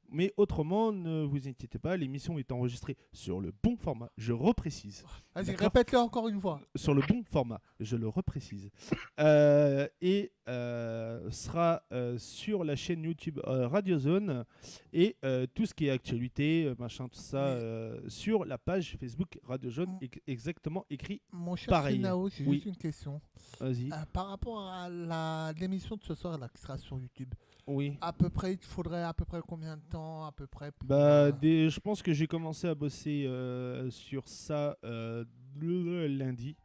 Mais autrement, ne vous inquiétez pas, l'émission est enregistrée sur le bon format. Je reprécise. Vas-y, D'accord. répète-le encore une fois. Sur le bon format, je le reprécise. Et sera sur la chaîne YouTube Radiozone et tout ce qui est actualité, machin, tout ça, sur la page Facebook Radiozone, exactement écrit. Mon cher Pareil. Finao, j'ai Oui. juste une question. Vas-y. Par rapport à l'émission de ce soir là, qui sera sur YouTube, Oui. à peu près, il te faudrait à peu près combien de temps à peu près pour, Bah, je pense que j'ai commencé à bosser sur ça le lundi.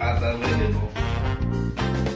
Ah bah ouais, mais bon.